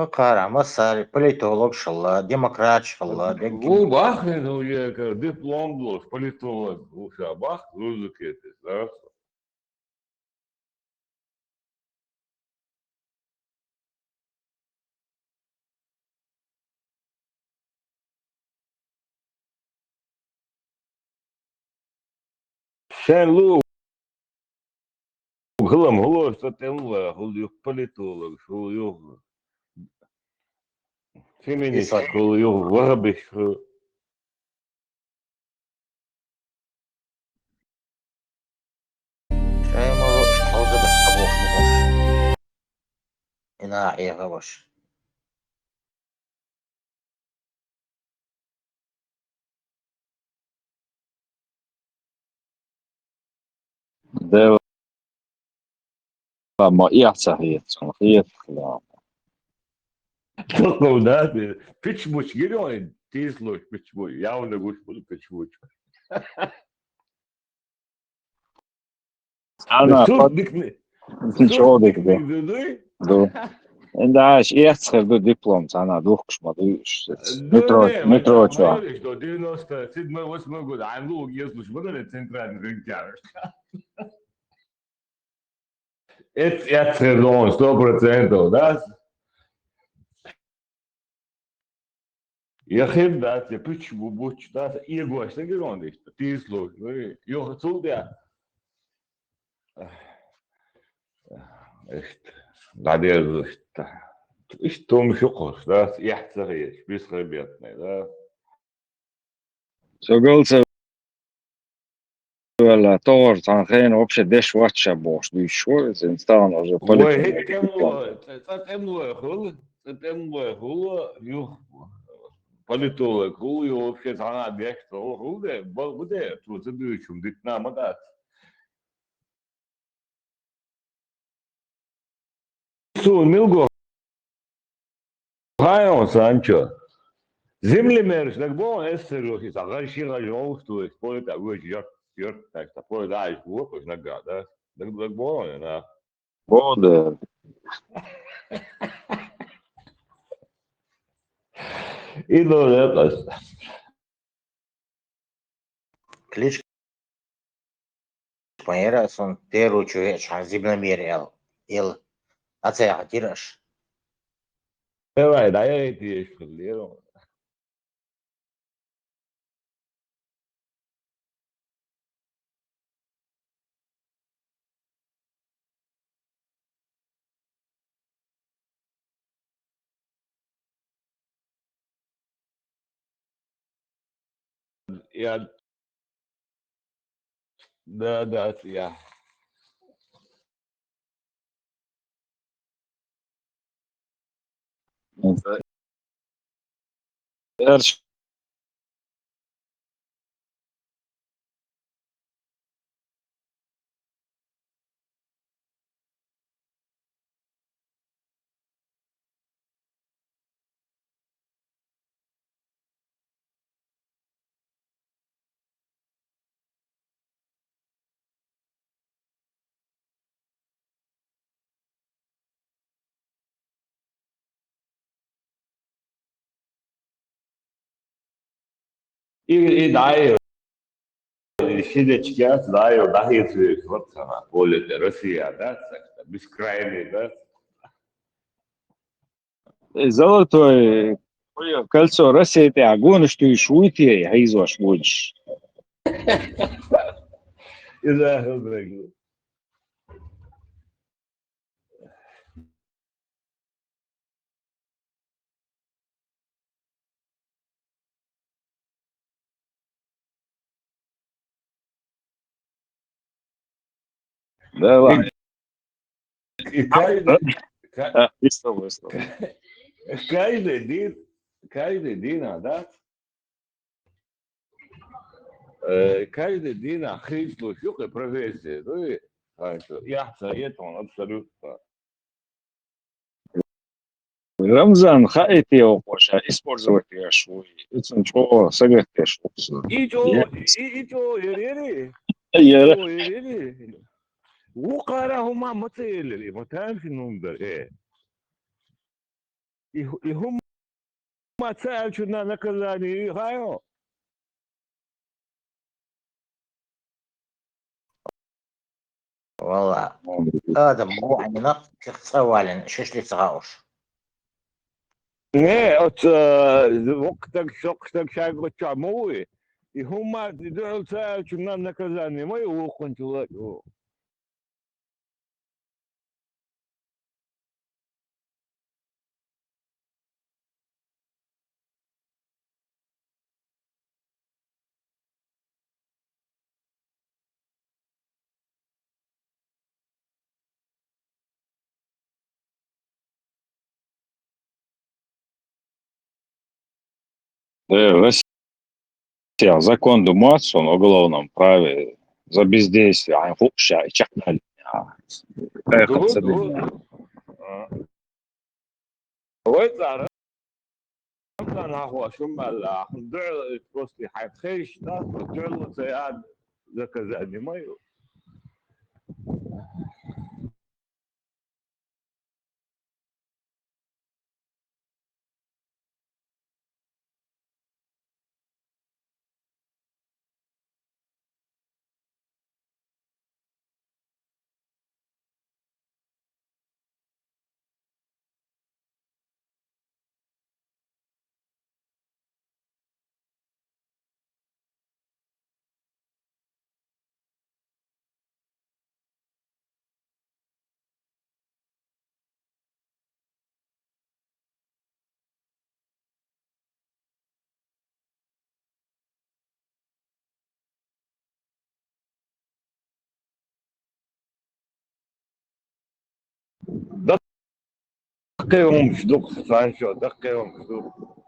Karama sar politolog şalla, demokrat şalla, Bu bak diplomlu politolog uşa bak rızık etir. Sen lu hılım hılı temla hıl yok politolog hıl yok feminist İsa hıl yok vahbiş hıl. şaymalı iştahıza başta boş. İna ayağa boş. ده ما إيه صحيح صحيح لا Tako da piç muç geliyor tizloş piç muç javne guş piç muç. أنا قد Sudnik شو بدك sudnik ده dedi. دو أنت عايش إيه تصير دو دبلوم أنا دوخش ما دوش Ne, مترو شو hayır işte 97 года Anlu yazmış bana da centralni rüzgar. Et sezon 100%, da? Я хем те piç bu buç da iyi goşta girondu işte. Tizlo. Yok sul ya. İşte. Гадер işte. İşte том şokos da yahtsagıyız. Biz kıybiyatne da. شو قلت ولا طور تنخين вообще دش واتش бош دوش شو إنسان уже Ой, политик темно хулу, юх политолог хулу, и вообще sana бешто хулу, буде процедурчум дитнама да. Su milgo hayon sancho. Землемерш, так bon esseros, is agar shiga jostu, is polita uj jört, tak ta polita is vuopos nagada. Tak bon, na. بود Ido lepas. Klitschko Panera son Перу чуешь, а зибномерил. Il aceea tiraș. Vai, daí ti escolheram. Ja, da, ja. إيش И daje šidećkjac daje daje vrcana polje Rusija, da, beskrajni, da. زلطة كلسو رسيتي عقون شتوي شويتي هيزو شويش İza hızlı. لا لا Каждый, يستوي каждый день, да, каждый день хрипло, что профессия, ну и я советую абсолютно. رمضان خايتي وقوش использовать я шوي это ничего советы шوي İço, yeri. يا İço, yeri. وقرأهما مثل ما تعرف النمبر إيه І гума це чи на наказанні гайо. والله هذا موضوع يعني نقص سوالن شش لي صغاوش. Не, от воктак шоктак шагоча мови. І гума це чи на наказанні мою окончила. Россия закон Думацу о уголовном праве за бездействие, а фукша и чахнали. Ой, зараз нахуй шумала. Дер просто хайфхеш, да, дер це я заказання маю. Даккеом ждук, Санчо, даккеом ждук.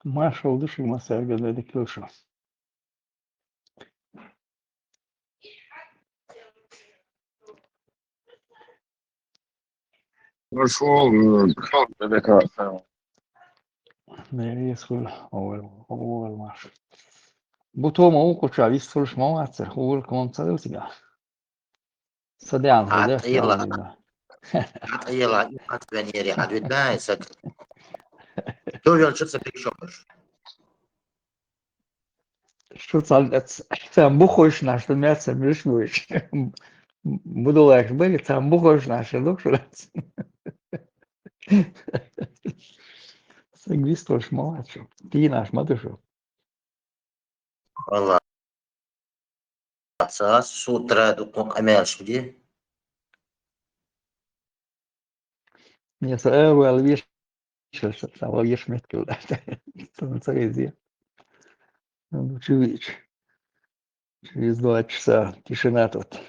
Маша удуши массаж для Килша. Пошел, далеко. Не يسكل أول Маша. بوتو ما هو كوتش عبيس فلوس ما هو عتر هو كمان صار وتجاه صديان هذا عطيلا يعني عطيلا عطيلا عاد ودنا يسكر تو يوم شو سكر شومر شو صار تام بخوش ناش الميات سميش بوش بدو لك بقى تام بخوش ناش دوك شو لازم سجليست وش ما عتر تي ناش ما تشوف والله أساس سوترا دكتور أمير شو دي يا سؤال ولا بيش سوا بيش متكل تنسى زي чувич через 2 часа тишина тут.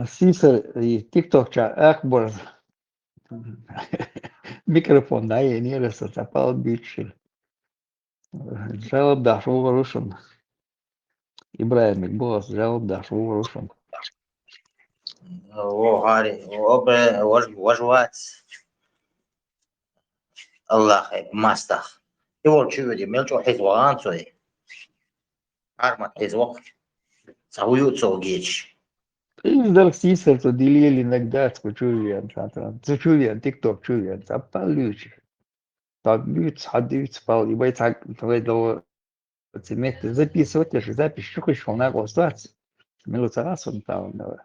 Сисер и ТикТок Акбар микрофон да и не раз запал бичер. Жалоб да шо рушен. Ибраим голос жалоб да шо рушен. وهاري وجوات الله خير ماستخ يقول شو دي ملجو حيث وغان سوي عارمت حيث وقت سويو تسوقيش Издал сисер то делили иногда скучуян шатан. Скучуян ТикТок чуян. Запал лючи. Так бьют, хадют спал. И бойцак твой до цемет записывать, я же запись, что хочешь, он на государстве. Минута раз он там, да.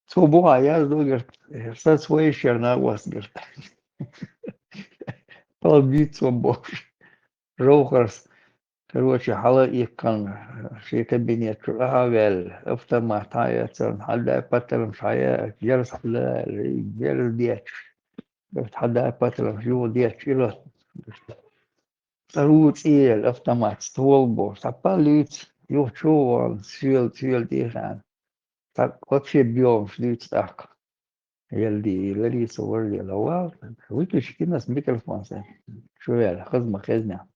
Свобода, я жду, говорит, что свой черный глаз, говорит, полбить свободу. Роухерс, короче, حلقة كان في كابينет هاول автомат هايتن حدا باتل مش هاي جلس حدا جلس ديتش قلت حدا باتل شو ديتش إله صاروت إيه الأوتومات ستولبو سباليت يو شو سيل ديشان вообще бьем шлицах. يلدي الذي صور لي الأول ويكش كنا ميكروفون شو يا خدمة خزنة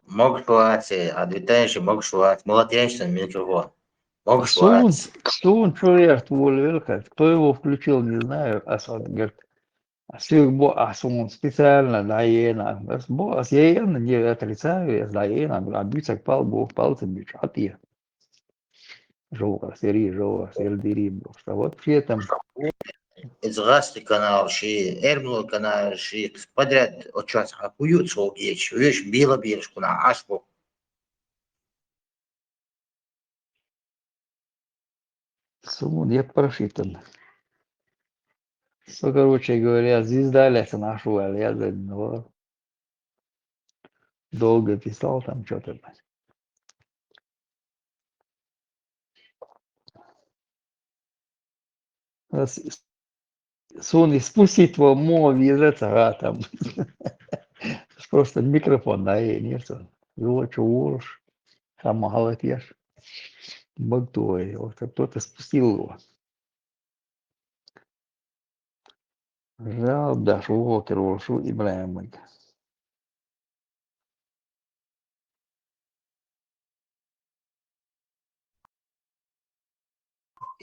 مقشوات أدوتانش مقشوات مغطيانش الميكروفون Сун, مقشوات Сун, человек, кто его включил, не знаю, говорит, Сун специально, да, босс, я не отрицаю, я а бицак пал, бог палцем бичат я. Жога, сердери, что вообще там, إزغاستي канал شي إرملو канал شي подряд отчет حكويو تسوقيش ويش بيلا بيلش كنا عاشبو Сун, я прошитан. Что, короче говоря, звезда ляса нашу, я долго писал там что-то. Sony spustit vă mo vizăța там. Просто микрофон, да, и нет. Его чего уж, там молодец. Багтой, вот кто-то спустил его. Жал, да, шо, керошу, Ибраим.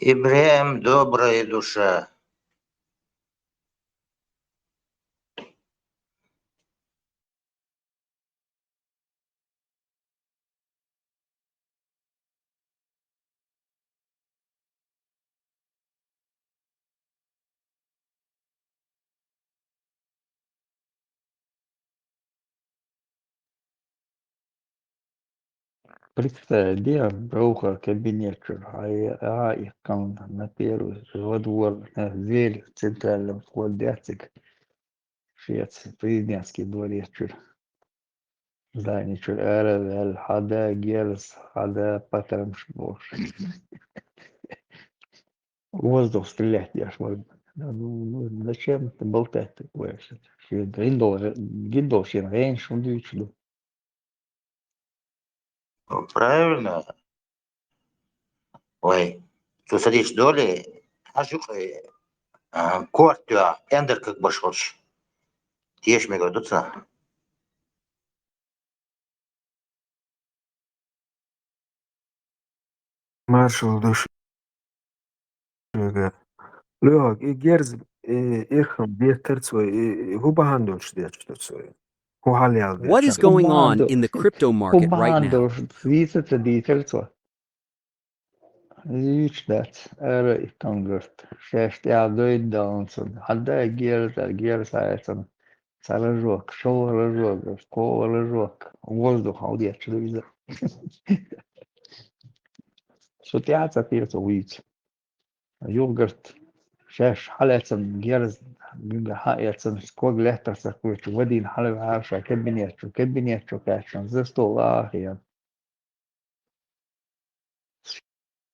إبراهيم добрая душа Представь, где броуха кабинет, а их там на первый, во двор, на дверь в центральном входе, Швеции, президентский дворец, здание, хада, герс, хада, патрамшбош. Воздух стрелять, я ж говорю. Зачем ты болтать такое? Гиндол, Гиндол, Шен, Рейн, Шундвич, Правильно. Ой, tu sadiš dolje, kortja, ender как baš hoćeš. Tieši mi ga duca. Marshall düşüyor. Yok, gerz irham bietertsoy, hu bahandolç dietsoy. Hu halyal What is dietsoy. going on Comando. in the crypto market right now? Comando, visite detailso. Yükselt, är ikongurt. Шесть я дойдонсон. Хада гер сайсон. Салажок, шоу ложок. Воздух, аудио, телевизор. Сутяца пирца уйти. Йогурт. شاش حلقة جيرز حقيقة سكوج لهتر سكويت ودين حلقة عارشة كبنياتشو كاشن زستو الله يعني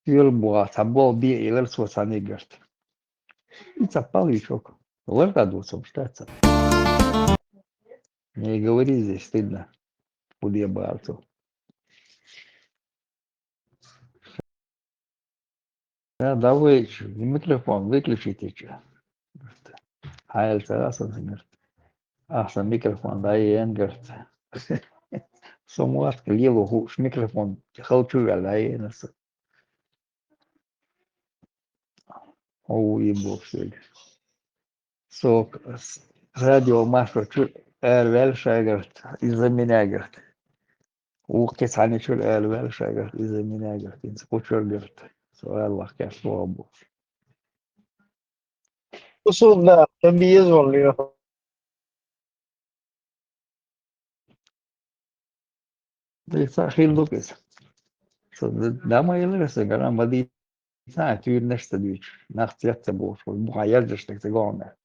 يلبوا تبوا بي إلى السوس عنيجرت يتسبالي شوك ورقة دوسو مشتاتsa не говори здесь стыдно куда барцу да давай микрофон выключите че хайл сарасан أحسن ميكروفون ده ينقرت صوموات كليلو هو ميكروفون خلطوا على نفسه هو يبوشيل سوق راديو ماشو شو الوال شاغرت إذا مناجرت وقت عني شو الوال شاغرت إذا مناجرت إنت بوشرجرت سؤال الله كيف صوابه وصولنا كان بيزول لي ليس أخير لوكس ده ما يلرس كلام بدي ساعة تقول نفس تدويش نفس يتبوش والمغايرش تقولنا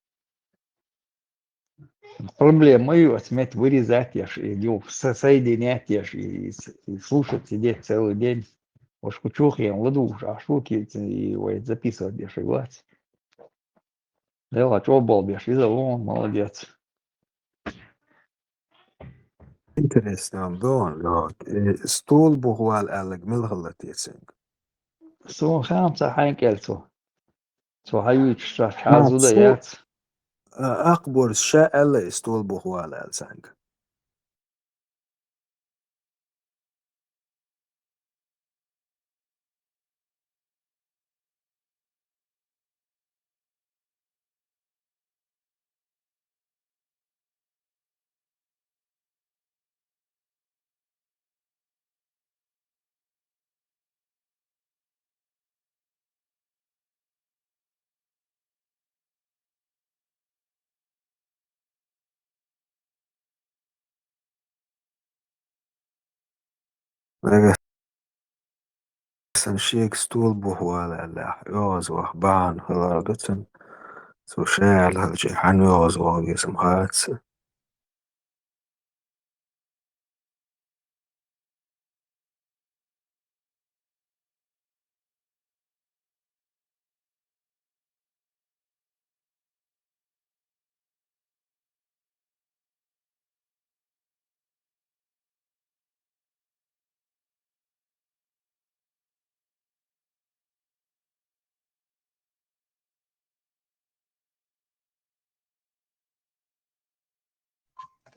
Проблема ее отметь вырезать, я ж ее соединять, я ж и слушать, сидеть целый день. Уж кучух я ладу, а штуки и записывать, я ж Дело, что был, я ж молодец. Interesting don, yok. Stol buhwal alag milghalat yetsing. Су خمسة حين كالسو سو هايوش شازو ده يات أقبر شاء الله stol buhwal alsang. Sen shek stol buhwal Allah. Yoz wa ban haladatan. So shal halji han yoz wa gism hats.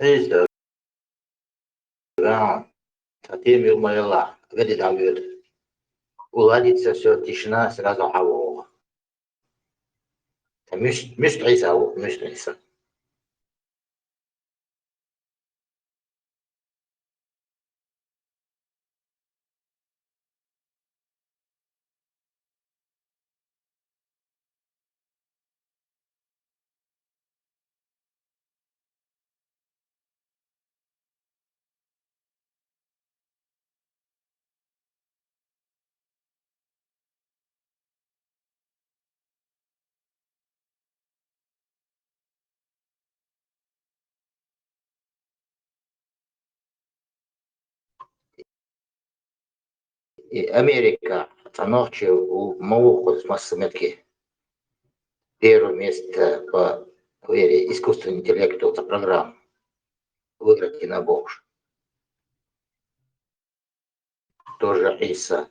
Is de gaan. Затем его моя говорит, уладится все, тишина, сразу хаву. مش تعيسة مش تعيسة. Америка, Танохчи, Мауху с Массаметки. Первое место по искусственному интеллекту за программу. Выиграть на бокс. тоже عيسى.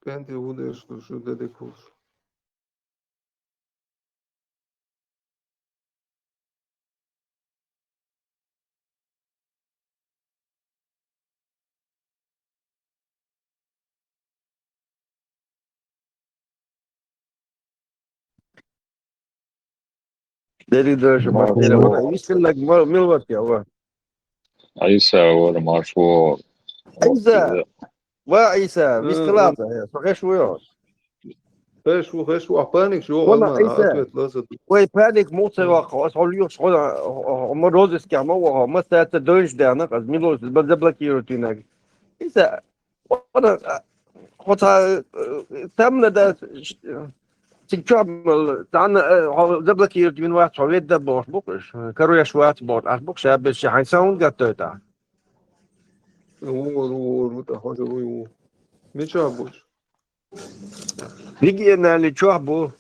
Penti udeš, što dedikos. Deli došao, ma tira, ona, mislim like Milwaukee, ovo. عيسى ورا مرفوع عيسى وعيسى مش ثلاثة هي صحيح شوية خشوا أحبانك شو والله ألمان عيسى عاتوت لازم. وي بانيك مو سواق أصلي شغل هم روزس كمان ما سات دونش دانا قد ميلوس بدبل كيروتينك عيسى وانا خطها تمنا ده تكمل تعنا دبل كيروتين واحد صويت دبوش بوكش كرويا شوات بوت أسبوك شاب بس حيسون قطعتا هو تحوش هو مش عبوش. بيجي أنا اللي شوابو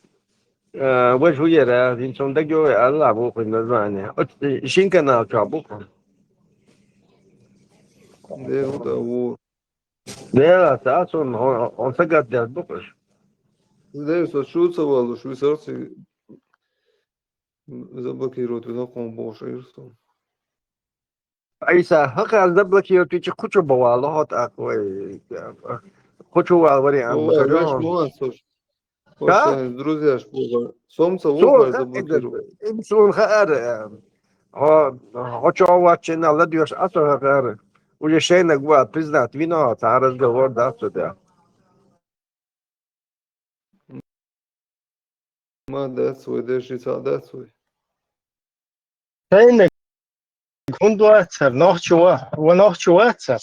وش هو يرى إنسان دجوا الله أبوك بالنسبة شين كنا شوابو ده هو لا أساسا هو سقط ده بوكش ده شو سوالو شو سرسي زبكي روت بناقم باش إرسل. عيسى هكا دبلك يوتي كوتشو بوالا هات أكوي كوتشو والوري عن هو وش بكرون مو أنسوش. وش كا друзья шпуга. Сомца سو вухар заблокировал. إمسون خير هو شو واتشين الله ديوش أسو خير وجه شيء نقوى بيزنات فينا تعرض جوار داستو ده ما داتسوي ديش يتساع داتسوي. Kijk, كنت واتساب نوخشوا ونوخشوا واتساب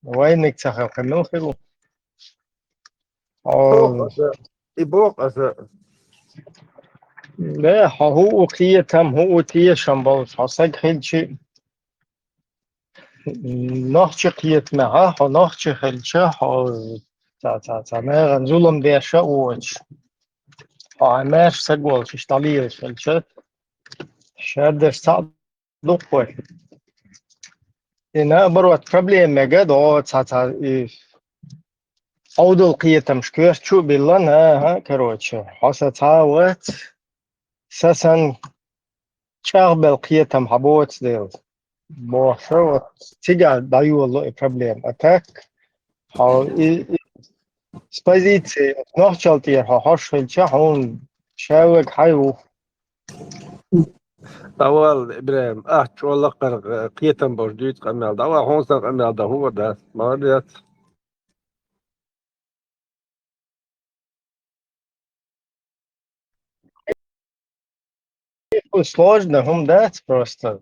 وينك تخاف من خيرو بوق أسا يبوق أسا لا هو كيه تام هو كيه شامبال حسك خلشي نوخش قيت معاه نوخش خلشي تا ما غنزولم بيا شاوش عماش سقول شتاليه خلشي شاد صعب لقوي إن بروت problem مجد أو تا أودو قية مشكلة شو بيلان ها كروتش حاسة تعاوت ساسن شغل قية محبوت ديل بو شو تيجا دايو الله problem attack how سبايزيت نوشالتي هاش هالشا هون شاوك حيو أول إبراهيم شو الله قيتم بوجديد قمال ده هون سن قمال ده هو ده ما ده сложно هم дать просто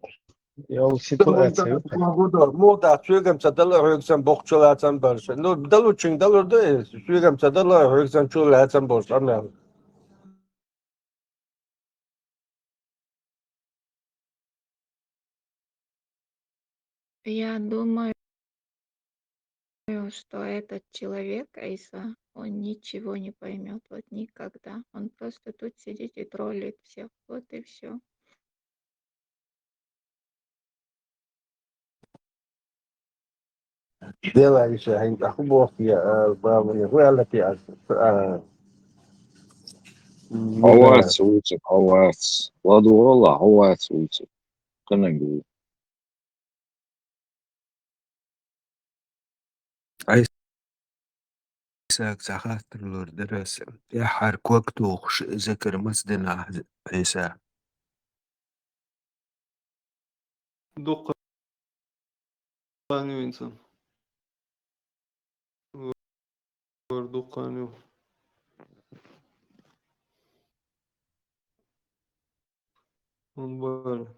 يو ситуация مو ده شوية مصدق هيكسن بوكشل هاتن برش نو بدلو تشين دلو ده شوية مصدق هيكسن شو هاتن برش قمال Я думаю, что этот человек, Айса, он ничего не поймет, вот никогда. Он просто тут сидит и троллит всех. Вот и все. ديلا إيشا هين أخو بوكي بابني هو قال لك يا هوات سويتك هوات وادو والله هوات سويتك خلنا نقول عيساك زخات اللور درس يا حرك وقت وخش ذكر مسدنا عيسى دقانيو إنسان دقانيو он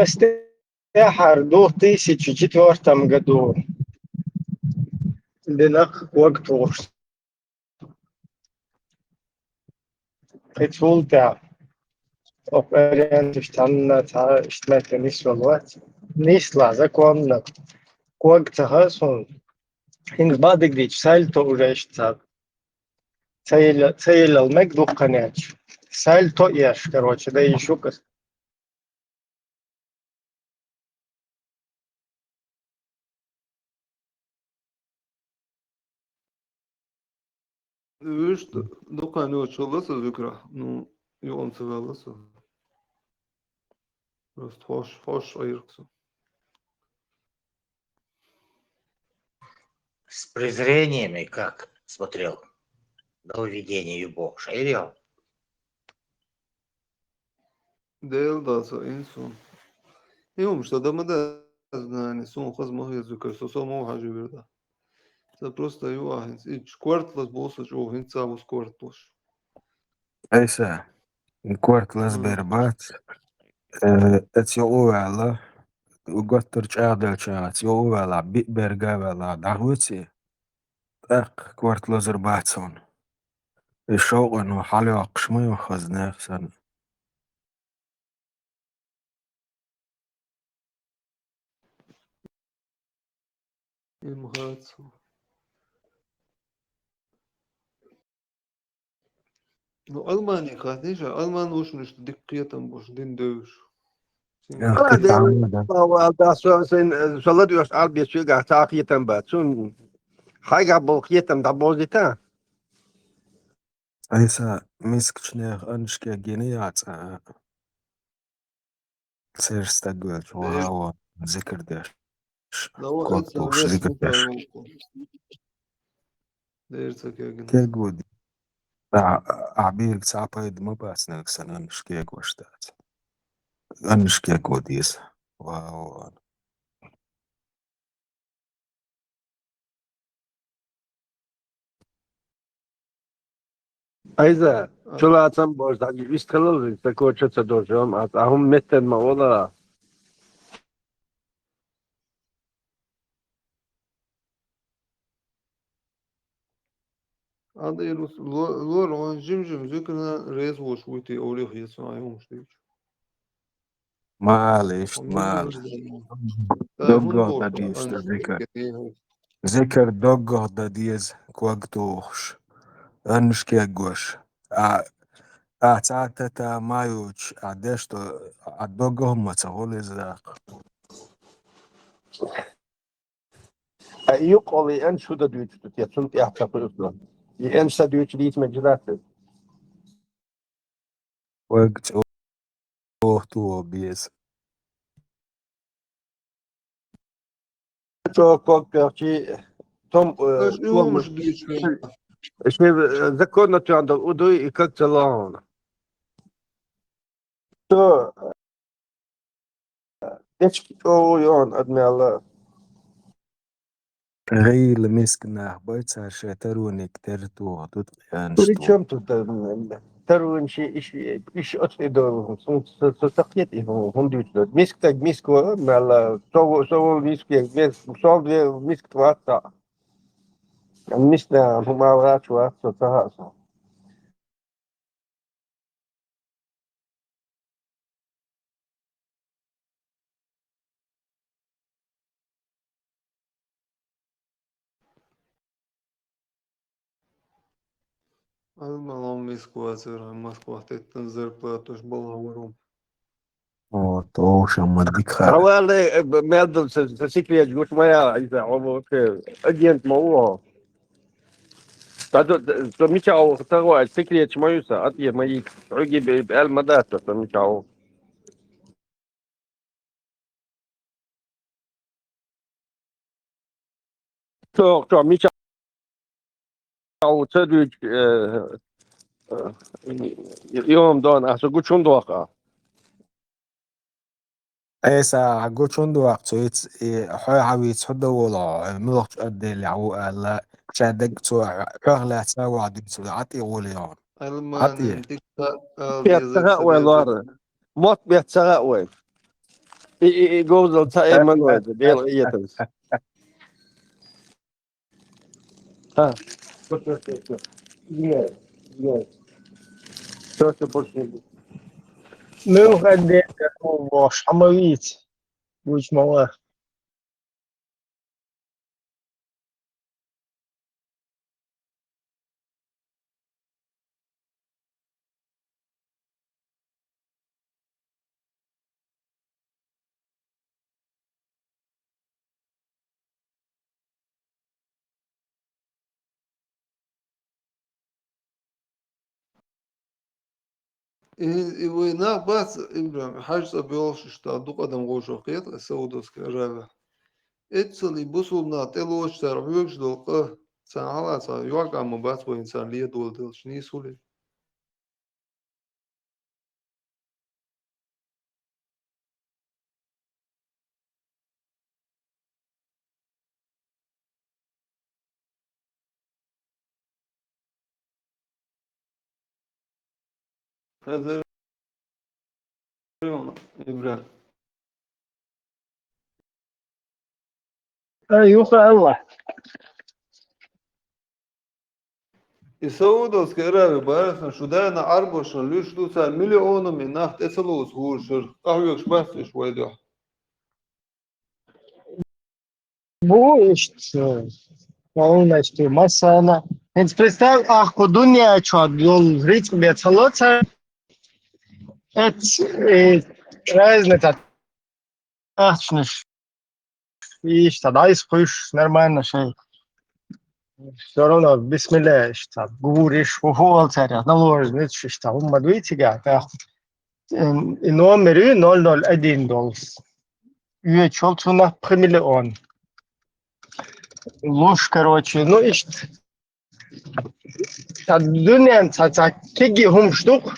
Стяхар в 2004 году Денах Квактуш. Петфулта оперен штанна та штмет нисвалват. Нисла законно. Квактахасон. Инг бадыгдич сальто урещца. Цейл المجد قناش سالتو ياش короче да еще кас Видишь, доканio чолоса зükra. Ну, и он цевелоса. Просто хош ayırksın. С презрением и как смотрел на уведение Юбо. Шайрел. Değil da insan. Yok adamı da yani son kız mı yazıyor, son mu hacı bir de. Это просто юахин. И квартлас болса, что винцавус квартлас. Eisa, kvartlas berbat, et jo uvela, ugottur čādelčāts, jo uvela bergavela dahvuci, tak kvartlas berbatson. الشوق انه حالي وقشمي وخزناه في سنة. المهاتسو. Ну, Almanya kardeş, Alman olsun işte dikkatim boş, din dövüş. يا أنا قطع عمدا. ده صلاة يسأل بيسوع تعقيتم باتون حاجة بوقيتم ده بوزيتا ايسا مسكشنيخ انشكي جينيات سيرستقل وهو ذكر داش لو كوت انسان بوش ناس ذكر داش متعلمكم. Değilse kegin. كي قودي عبير ساعة ما بس نكسن انشكي قوشتات انشكي قوديس واو أيضا شو لازم بوز ده يستقلل تكوتش تدوجهم هم مثل ما ولا Adı Yunus, lor on jim züküne reis boş vuyti oraya yasın ayolmuş değil. معلش Ondan مال dolayı دوغو hun boş دا da ديش ذكر anşkek. ذكر دوغو دا ديز كوغتوش انشكي قوش ساعتها مايوش عدشتو عدوغو ما تقول ازاق يقولي أن شو ده دوتش تيتشون تيحتا فرصة ينسى دوتش ديت مجرات وقت اوه بيز شو كوكتشي توم Kaç yolmuş geçiyor. اسمه ذكرنا تو عند الأودوي يكتلون تو إيش أو يون أدمي الله غير مسكنا بيتسا شاترونك ترتو تطيان تريد شتو شم ترون إيش أصيدون سقيت هم ديوت ميسك تاج ميسكو مال سو ميسك ميسك سو ميسك تواتا ميسنا هم أوقات شوات تهاسو Alman Moskva zera Moskva tetten zarplatos balavarum. او توش اما ديك خارج حوالي مال سيكلي جوش ما يا إذا عمو أجينت موضوع تمشوا تروى سيكلي ما يوسا أطيه ما يعجب بقال مدات تمشوا تو مشوا تدرج يوم دون أحسن قلت شون دوقع Esa gochundo waqto xoy caawiyad soo dawoolo mudaq adeel yaw la shadag soo xoy la saa wadi soo ati woliyon Alman ati intikta بيتسغى وين diyazak ظهر موت بيتسغى وين يجوز تاي من وين ديل ايتنس ها Nu hade var samarit. Which more. وينا بس إبراهيم حاجة بيوش اشتادو قدم غوشو قيت سودوس كرابة اتسلي بوصلنا تلوش تربيوش دولقة سنعلا سا يوقع مبات وإنسان ليه دول دلش نيسولي هذا إبراهيم أيوة الله. يسودوس كرابة بارسنا شو دانا عربوشن ليش دوسا مليون من ناخت اتسلوس هورشر قهوة بس شوي دو Bu işte полностью масса. Ведь представь, аху дуня чё, дол ритм бецалоца, это разница. Ахшнеш, и что, да, испуешь нормально, что все равно, бисмилля, что, говоришь, ухол царя, наложен, что, умадуйте, га, и номер 001 доллар. Üye çolçuna 1 milyon. Луж, короче, ну и дунен цаца киги хум штук.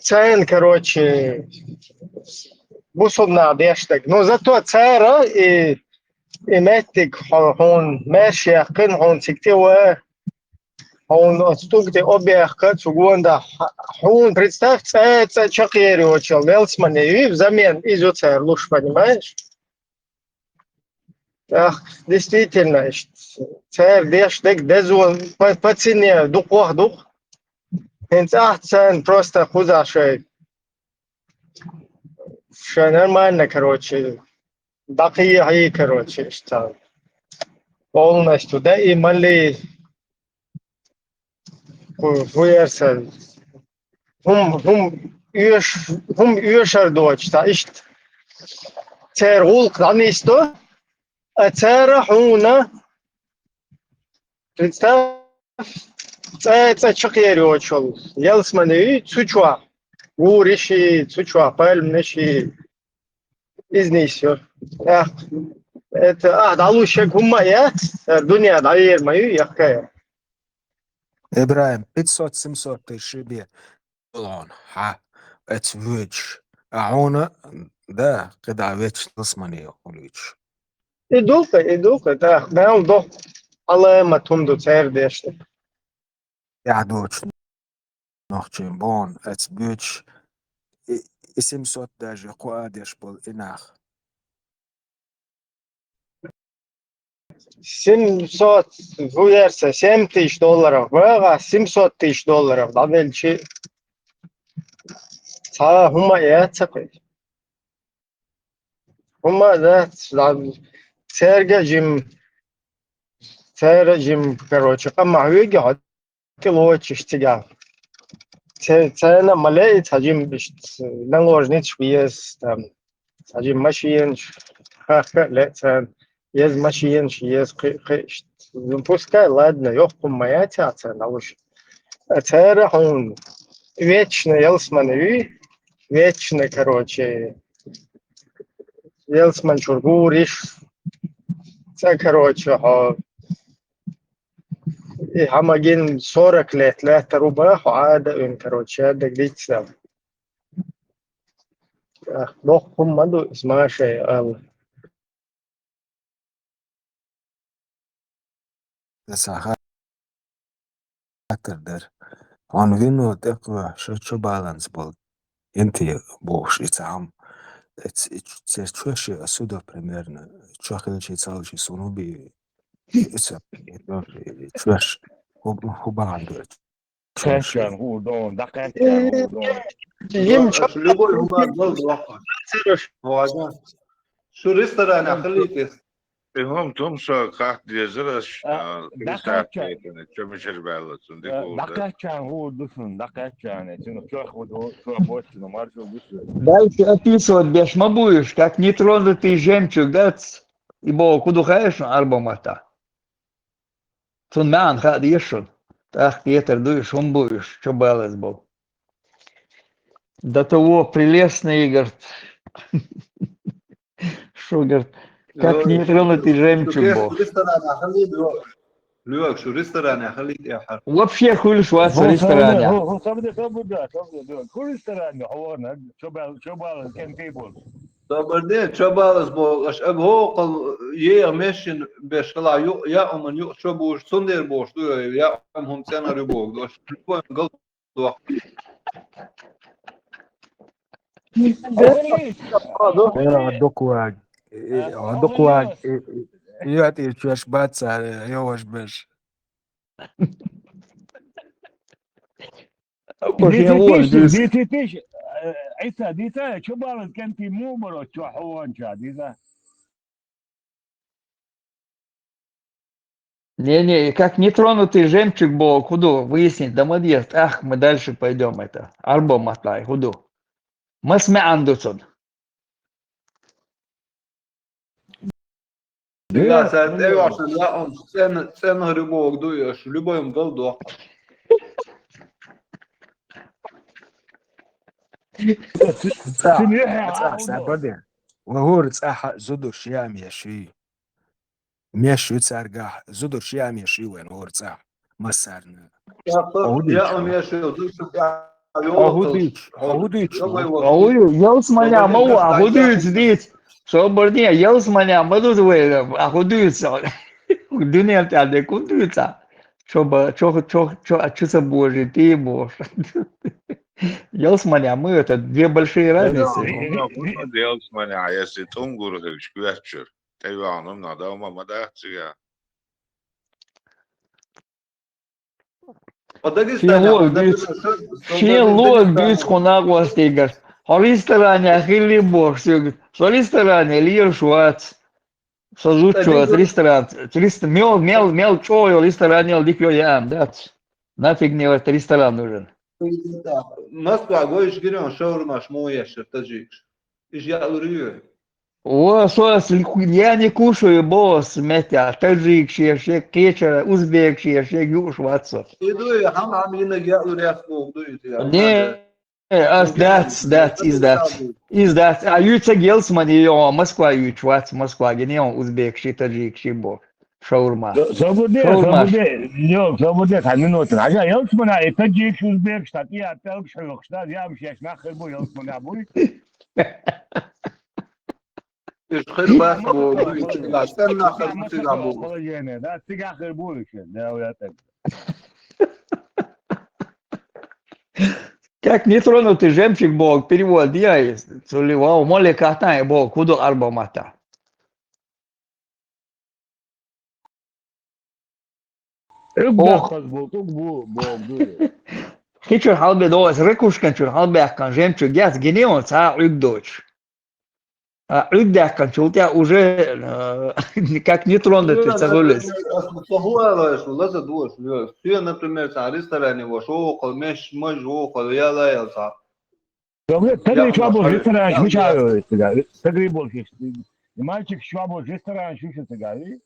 Цен, короче, бусовна дештек. Но зато цера и меттик хон мешяхкин хон сиктева хон отстугте обяхка цугунда хон представь цаца чакери очел велсмане и взамен изо цер луж, понимаешь? Ах, действительно, царь дештек дезун по цене дух. Инц цен просто хуза что нормально, короче. Дакия, короче, что полностью, да, и мали хуерса. Hum üyüşer doğaçta, işte, ter ulk dan isto, a ter huna, представь, це чакері очол. Ялсмани цучва. Гуриши цучва пальмнеши изнисё. Это далуше гумая. Дуня даир мою якая. Ibrahim 500-700 тысяч бе доллар ها اتفوج عونا ده قطع ويتش تصمني وليش Идука, да. Бел до. Але матумду цер деште. يعدوش نوخشين بون اتفوج 700 даже قوادش بول إناخ 700 вуерса, 7 тысяч долларов. Вега 700 тысяч долларов. Да величи. Ца хума яцакой. Хума да. Церга жим, короче, камахуги хот килочиш тига. Цена малей цажим биш наложнит швиес там. Цажим машин ха лецен. Ез машин ез пускай, ладно, ёхкум моя цена уж. Цера он вечно елсманови, вечно, короче, елсман чургуриш. Це, короче, и хамагин 40 лет, لا تروبه عادة إن كروتشات دقيقة. Doch, هم اسمها شيء. ساعة در هون وينو تقوى شو بالانس بول انتي بوش اتعام تشوش سودو примерно чохелчи цалчи сунуби تشوش هو عنده كان هو دون دقيق كان هو دون شو любой هما ضل واقع هو عجان شو ريستوران خليك هم تمسا قاعد يزرش دقيق تشمشر بالتون دقيق كان هو دفن دقيق كان تنو شو خدو شو بوش نمارشو بس Дальше описывать беш будешь, как нетронутый жемчуг, да, и бо куду хаешь арбомата. Тун мян хад ешун. Так петер дуешь, он будешь, что балес был. До того прелестный, говорит, что, говорит, как нетронутый жемчуг был. لوك شو ريستوران خليك يا حر Вообще хули швац в ресторане. هو صبده كل ريستوران حوارنا شو بال كان تيبل بعدين شبالس بو اش اب هو قل يا ماشين باش طلع يا من يو شو بوش صندير بوش يا هم سيناريو بوك دوش قلب عندك واحد يعطي شوش باتسا يوش بش ديتيش عيسى ديتا شو بال كان تي مو مرو شو حوان شا ديتا Не-не, как нетронутый жемчуг был, худу, выяснить, да молодец, ах, мы дальше пойдем, это, альбом отлай, худу. Мы смеандуцон. لا ساعات ايوه عشان لا سيناريو بوك دوش любой قلب واقع وهو رتاح زدو شيام يشي ماشي يتسارقح زدو شيام يشي وين هو رتاح ما سارنا يا ام يا شو Ел с меня, мау, ахудуют здесь. Что бордня, ел с меня, мадут вы, ахудуются. Дунел тяде, кудуются. Чтобы, чё божий, ты бож. Ел с меня, мы, это две большие разницы. ел с меня, если тунгур вечер Тайваном надо мама да цыга Ще лог бьют хонагу стегар. В ресторане хили борщ. В ресторане лир швац. Созучу от ресторан. Мел чою ресторане дикё ям, да. Нафиг мне этот ресторан нужен. Москва гоиш гирён шаурмаш моешер таджикш. Иж я лурю. О, я не кушаю, босс, метя, таджик, шешек, кечер, узбек, шешек, юшватсов. Иду я, хам амина гялу ряхну, Не, is that. А юца гелсмани, yo, Москва ючвац, Москва, генеон, узбек, ши, таджик, ши, бо, шаурма. Свободне, минуту. Ага, елсмана, и таджик, узбек, штат, я телк, шалок, штат, я мшеш, нахер бу, елсмана, буй. خير بس بو لا استنى اخر تيجا بو لا تيجا اخر بولك لا ولا Как нетронутый жемчуг был, перевод я заливал, моли катание был, куда арбомата. Хичер халбе доос, рекушкан чур халбе аккан жемчуг, яс генеон ца угдоч. Угдаккан чул тебя уже как нетронутый цагулес. هو لازم دوش في например تاع ريستوران وشوق مش وقل يلا يا صاحب تدري شو ابو ريستوران مش عارف تقريبا مالك شو ابو ريستوران شو تقالي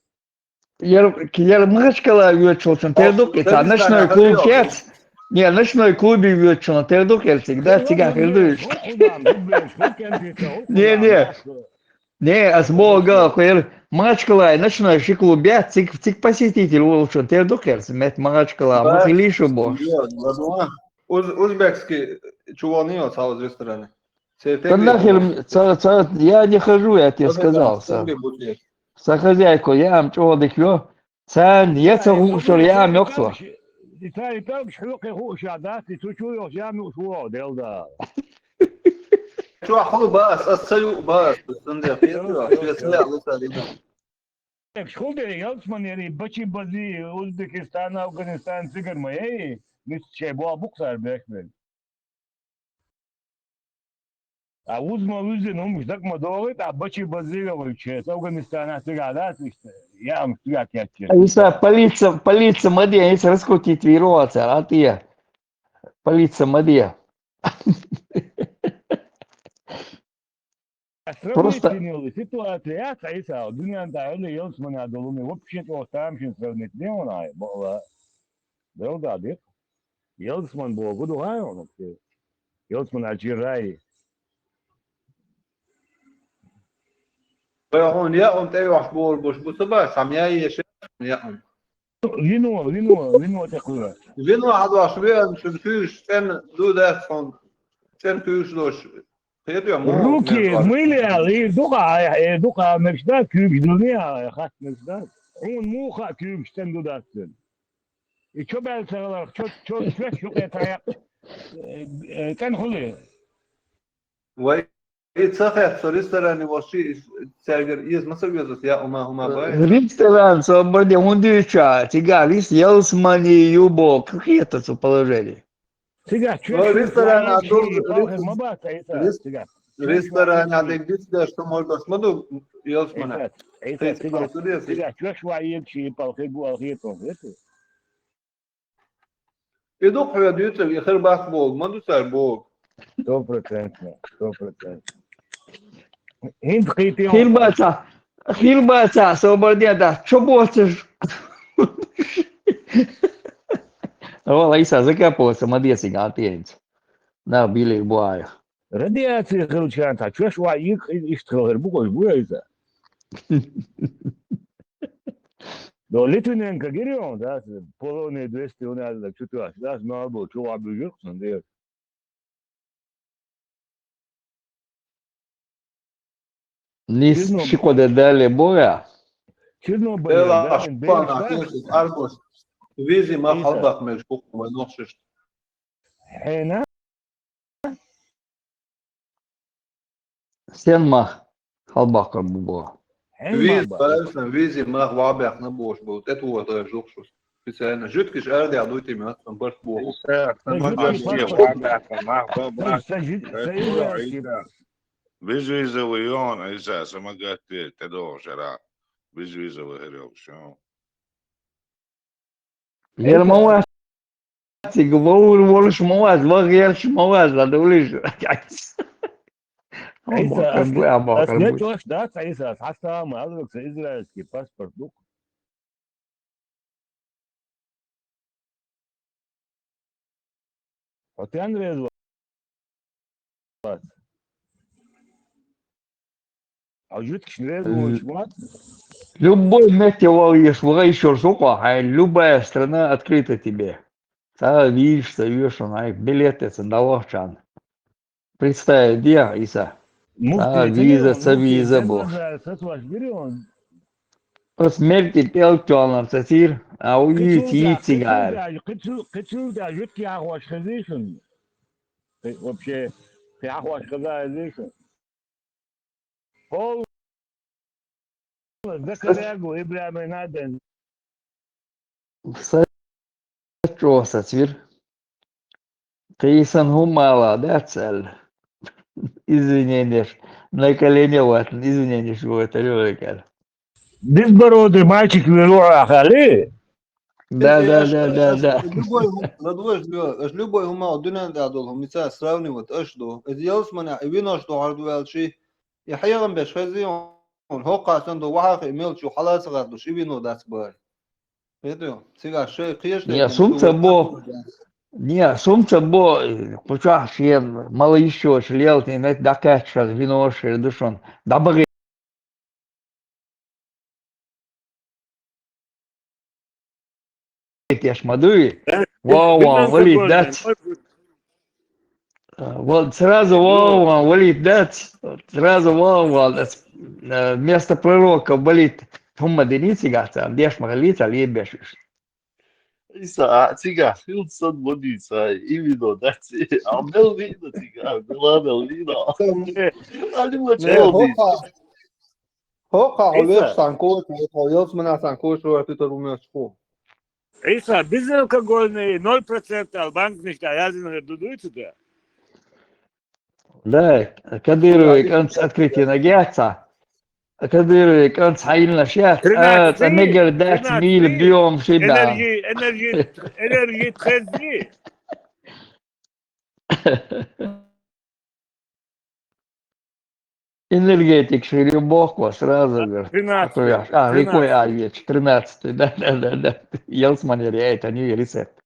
Килер мышкала вечером, пердук, это ночной клуб чец. Не, ночной клубе вечером, пердук, всегда тебя пердуешь. Не, а с бога, коер мачкала, ночной клубе, цик посетитель лучше, пердук, мет мачкала, махилишу бо. Узбекский чувал не от в ресторане. Да нахер, я не хожу, я тебе сказал. Хозяйку, я am чёрный кё. Сан, я цару, что я мёртва. Italia então que eu já dá se tu já me usou dele da. شو حلو بس السيو بس عندي فيديو شو سريع لسه لينا Школда Ялцман yani başı bazı Özbekistan, Afganistan sigirmeye nisçe bu abuklar bekler. А uzma uzun olmuş takma doğru da başı bazı olmuş. Afganistan'a sigarat işte. Ya mı sigarat yapıyor. Иса, полиция, мадья, если раскрутить вироваться, а ты, полиция, мадья. Сравнительные ситуации, я sayısa, dünyada öyle Ялцман adolunu, вообще то там şimdi сравнительные ona, bu da değil. Ялцман bu, bu da onu. Ялцман acırayı. هون يا تاي وحبول بوش بصبا سامياي يا شيخ يا Lino tekrar. فينو عدوا شويه شو فيش كان دو ده فون كان فيش لوش فيديو مو Руки мыли, и духа мечта kübüdünya, hat mечта. Он муха kübüsten dudatsın. Çok belseler, çok yatayak. Kan huli. وي يتصفى سوريستراني وشي سيرجر يز ما سوي زوس يا هما باي Ресторан, свободе, он дича, тигалис, Ялсмани, Юбо, какие это положения? Siga, ريستوران عدول ما siga. ريستوران عندك ديس ده شو مولدوس مدو يوز منا Siga, çok şvayet şey palkı bu algıton. يدوق يا ديوتر يخر باس بول مدو سر بول 100%. 100%. Hint kıytı Хильбаца, свободе, да, что боцешь? О, Лаиса, закапываться, молодец, игатенец. Да, били буая. Радиация хручанта, çok şvayet iştirar bu koy bu yüzden. Do Litvinenka giriyor da Polonya 200 onlarla tutuyor. Das ne bu çok abücüksün diyor. Nis şikoda dali boya. لا شبان عكيش أربوس فيزي ما خلبق مشكوك ونوشش Hena Sen mah. Halbaka bu boya. فيز فلسن فيزي ما وابع نبوش بو تتو تجوكشوس في سنة جوتكش أردي عدوتي من أصلا برت بو Visualização, isso é uma gata, te dou já. Visualização. غير مواد تقول ورش مواد وغيرش مواد لا دوليش Aslında çok daha sayısı hasta mı alırsa İsrailski pasportluk. Otean rezervat. А жуткий резерват. Любой метеоролог, еще сука, любая страна открыта тебе. Та видишь, встаешь, она билеты цендаловчан. Представь, где, Иса? Та виза, виза, бог. Смерти пелтёнов, цитир, а уйти цигар. Кычу да жуткий ахваш хазишен. Вообще, ты ахваш хазишен. Пол Закарягу Ибрахим Наден. Что, цитир? Тейсон Хумала, да, цель? Извинения, на колени ватн, извинения, что это лёгкая. Безбородый мальчик веруа ахали. Да. любой هما دون دادول مثال سراوني وتأشدو إذا يلسمنا يبيناش دو عردو شيء يحيرن بشخزيون هو قاسن دو وحق إيميل شو حالات غادو شو يبينو داس باي هيدو سيغا شيء قيش Не, сумца бо, почах шен, мало еще шлел, ты на дакача, виноши, душон. Добрый. Я шмадуй. Вау, валит, дать. Вот сразу Вова, Валид, да, сразу Вова, место пророка, Валид, هم دنيتي قاعدة ديش مغليت عليه بيش Isso, cigarro, eu sou bonito, e me dou a meu lindo, cigarro, meu lindo. Ali uma Ne, cheldi. hoka عيسى olevstan kooti, olevsmanasan kooti, että rumios kuu. عيسى безалкогольный 0% البنك مش عايزين يرددوا ده. لا كبير كانت أكريتي نجاتها كبير كانت حين نشات نقر دات ميل بيوم شبع انرجي تخزي энергетик ширибоква сразу говорит. 13 рекой авиач, 13, да. Елсманери, это не рецепт.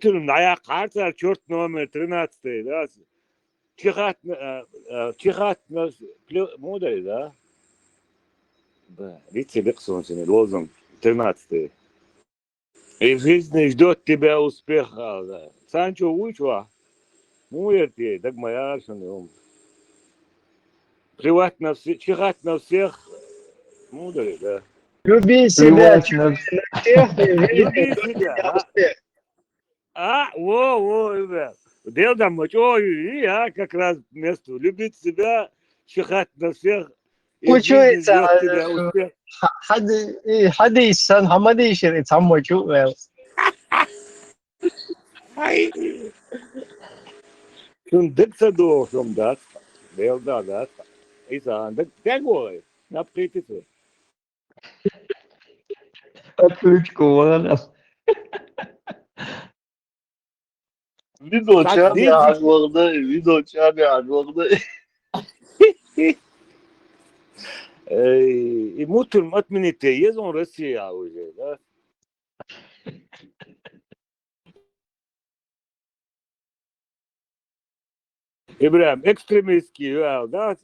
Я картер, черт номер 13, да. Чихат, мудрый, да? Да, видите, Бексон, лозунг 13. И в жизни ждет тебя успеха, да. Санчо Уичва, муерти, так моя аршан, плевать на всех, чихать на всех, мудрый, да. Люби себя, Люби себя, ребят. Дело там, я как раз место. Любить себя, чихать на всех. Учуется, حديثا حمدي يشير يتسمى شو شون دكتور دو شون دات ديل دات إذا عندك تقول نبقيت فيه Отключку, ладно. Video çağırdı açmakta, video çağırdı açmakta. И мутун отмените, езон Россия уже, да? Ибрахим, экстремистский, да?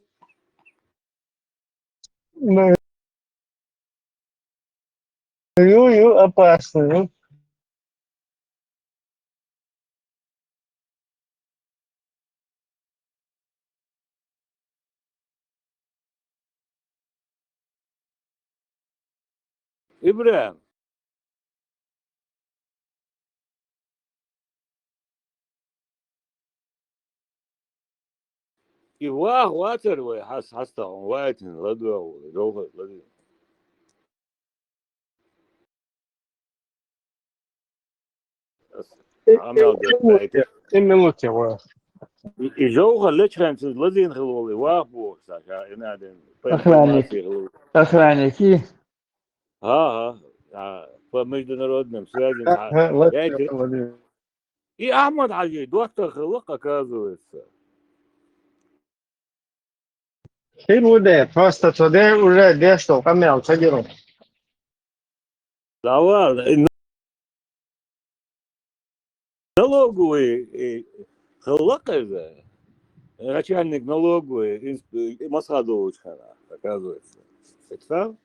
Ю, опасно. Ибрахим. И ватер вы хаста он вайтин ладу роха ладу. И жоуха лечран с ладин хлоли вахбу сака инаден. Охранники. По международным связям. И Ахмад Хаджи, доктор Хлок, оказывается. Хируде, просто туда уже дещо, камел, садиру. Да ладно. Налоговый Хлок, начальник налоговой Масхадович, оказывается. Это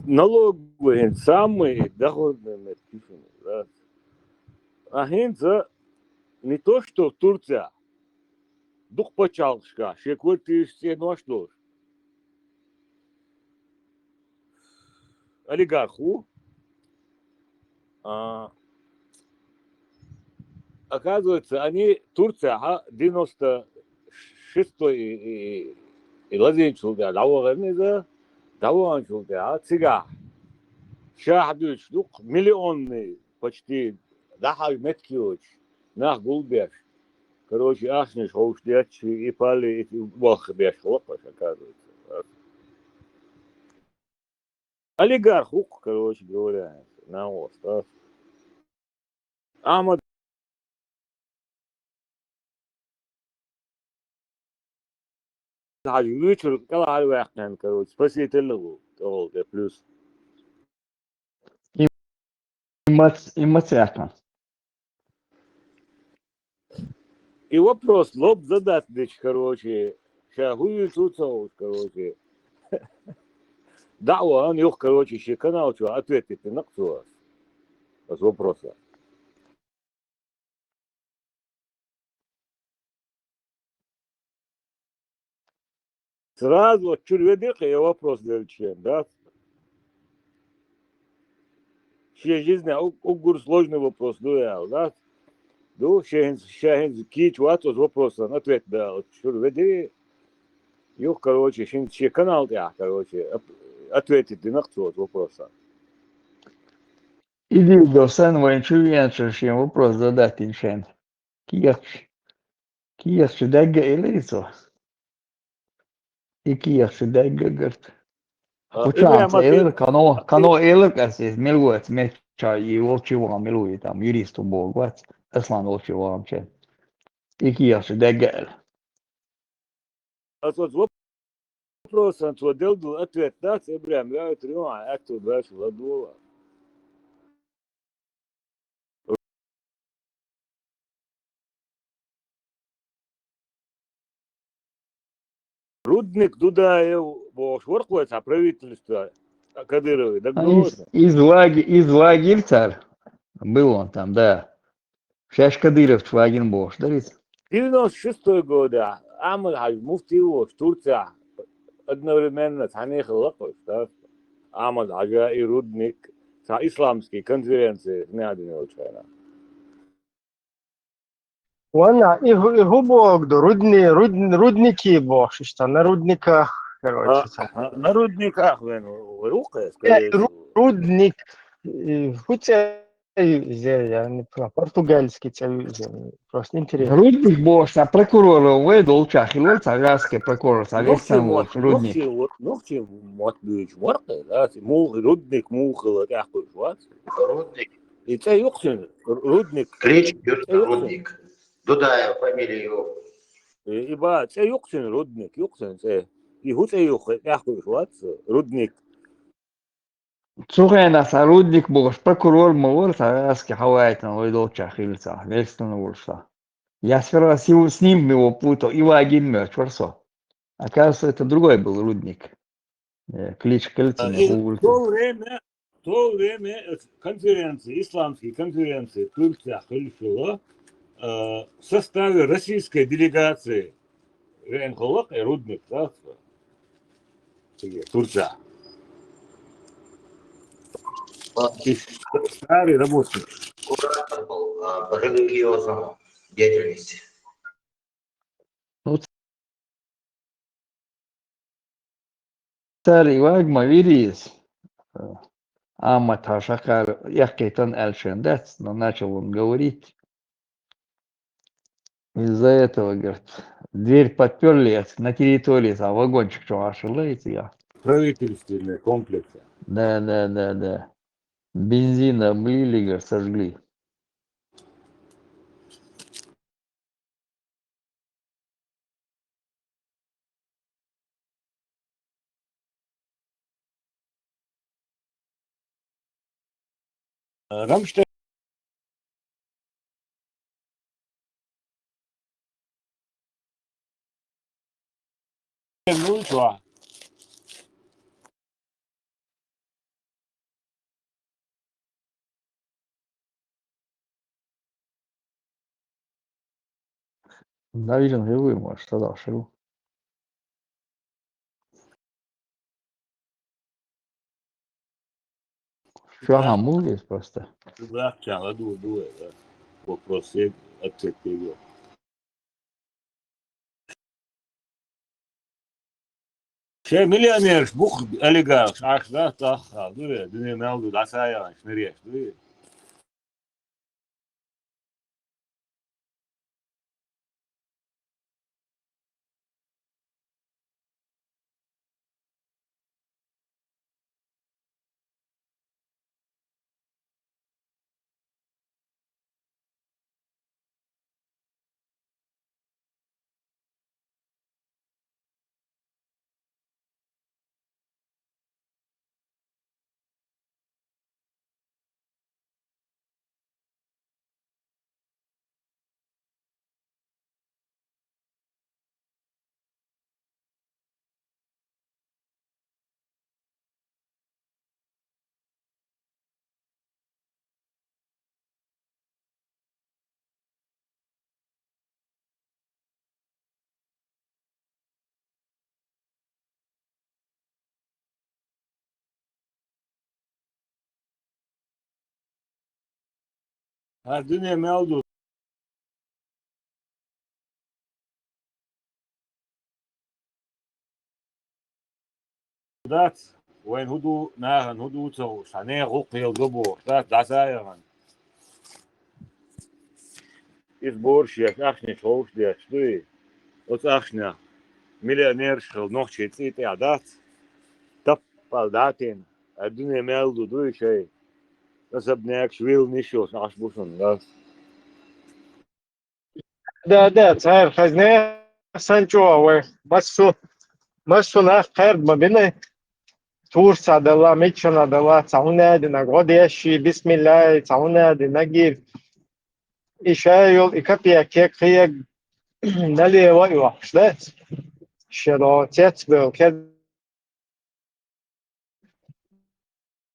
налоговые самые доходные тифины, да. А хинца не то, что в Турции. Дух почалшка, шеквой ты все нашло. Олигарху. Оказывается, они, Турция, 96-й и лазинчул, да, даванчул, да, цига. Шахдуч, дух миллионный, почти, дахай меткиоч, нах гулбеш. Короче, ахнеш, хоушдяч, и пали, и вахбеш, хлопаш, оказывается. Олигарх, короче говоря, на остров. Ахмад вечер, когда вахтан, короче, спасительного, того, плюс. Эмоцияка. И вопрос, лоб задатный, короче, шагую тут, короче. дعوة он их, короче, еще канал, что ответить на кто с вопроса. Сразу чурведыха я вопрос делчен, да? Все жизни угур сложный вопрос, да? Ну, щахин кич ватос вопроса, ответ дал. Чурведы, их, короче, ще канал, короче, ответить на кто вопроса. Иди до Сен Венчурьянша, вопрос задать иншен. Киях шедагга элейцо. И киях шедагга говорит. Почему элер, кано элер, касс, милует, меча и волчего милует, там, юристу бог, вот, аслан волчего вообще. И киях шедагга. А тот вопрос, он делал ответ, да, ты прям, я это а кто дальше ладула. Рудник Дудаев, бо шворкуется правительство Кадыровой, так голосно. Из лагерь был он там, да. Шаш Кадыров, Швагин Бош, да ведь? 96 года, Амал Хаж, муфти в Турция, одновременно Танех Лакош, да, Амал Хаджа и Рудник, исламские конференции, не один ученый. وانا هو بوغدو рудники бог, что на рудниках, короче. На рудниках, рукой, скорее всего. Рудник, хоть я не знаю, португальский, просто интересно. Рудник Бош, а прокурор выдал чахило, царский прокурор, советский Волш, Рудник. Ногти мот бюч морты, да, рудник мухал, тяхкой швац. Рудник. И це юхсин, рудник. Клич Рудник. Дудаев, фамилия его. Иба, це юхсин, рудник, юхсин, це. И хуце юх, тяхкой швац, рудник. Цугена Рудник Бош, прокурор Мовор, царский хавайтан выдал чахило, советский Волш. Я сперва с ним его путал, Ивагин мертв, Варсо. Оказывается, это другой был Рудник. Клич Кельцин. В то время конференции, исламские конференции Турция Халифила в составе российской делегации Ренхолок и Рудник, да, Турция. Старый работник. Куратор был по религиозному деятельности. Царь Ивагма Вирис. Амат Шакар Яхкейтан Эльшендец, но начал он говорить. Из-за этого, говорит, дверь подперли на территории, а вагончик что ошелаете я. Правительственные комплексы. Да. Бензин облили, говорит, сожгли. Рамштайн. Ну и что? Наверное, живой, может, тогда шел. Шагамул есть просто. Да, чала, дует, да. Вопрос ответ его. Şey milyoner, bu oligarx, aşlar taxal, duruyor. Dünya mevzu da sayalan, nereye, duruyor. الدنيا مالدو ذات وين هدو ناهن هدو تو شانه غوق يلقبو ذات دعسايرن إسبورش أخني شوش دي أشتوي أخني مليونير شغل نوخ شيء عادات تبال داتين الدنيا مالدو دوي شيء بس ابنك شويل نيشوس عشبوشن ذات ده صار خزنه سانچو و مسو نه خیر مبینه تورس عدلا میچن عدلا تعونه دی نگودیشی بسم الله تعونه دی نگیر ایشایل ایکپیا که خیگ نلی وای وحشت شرایط به که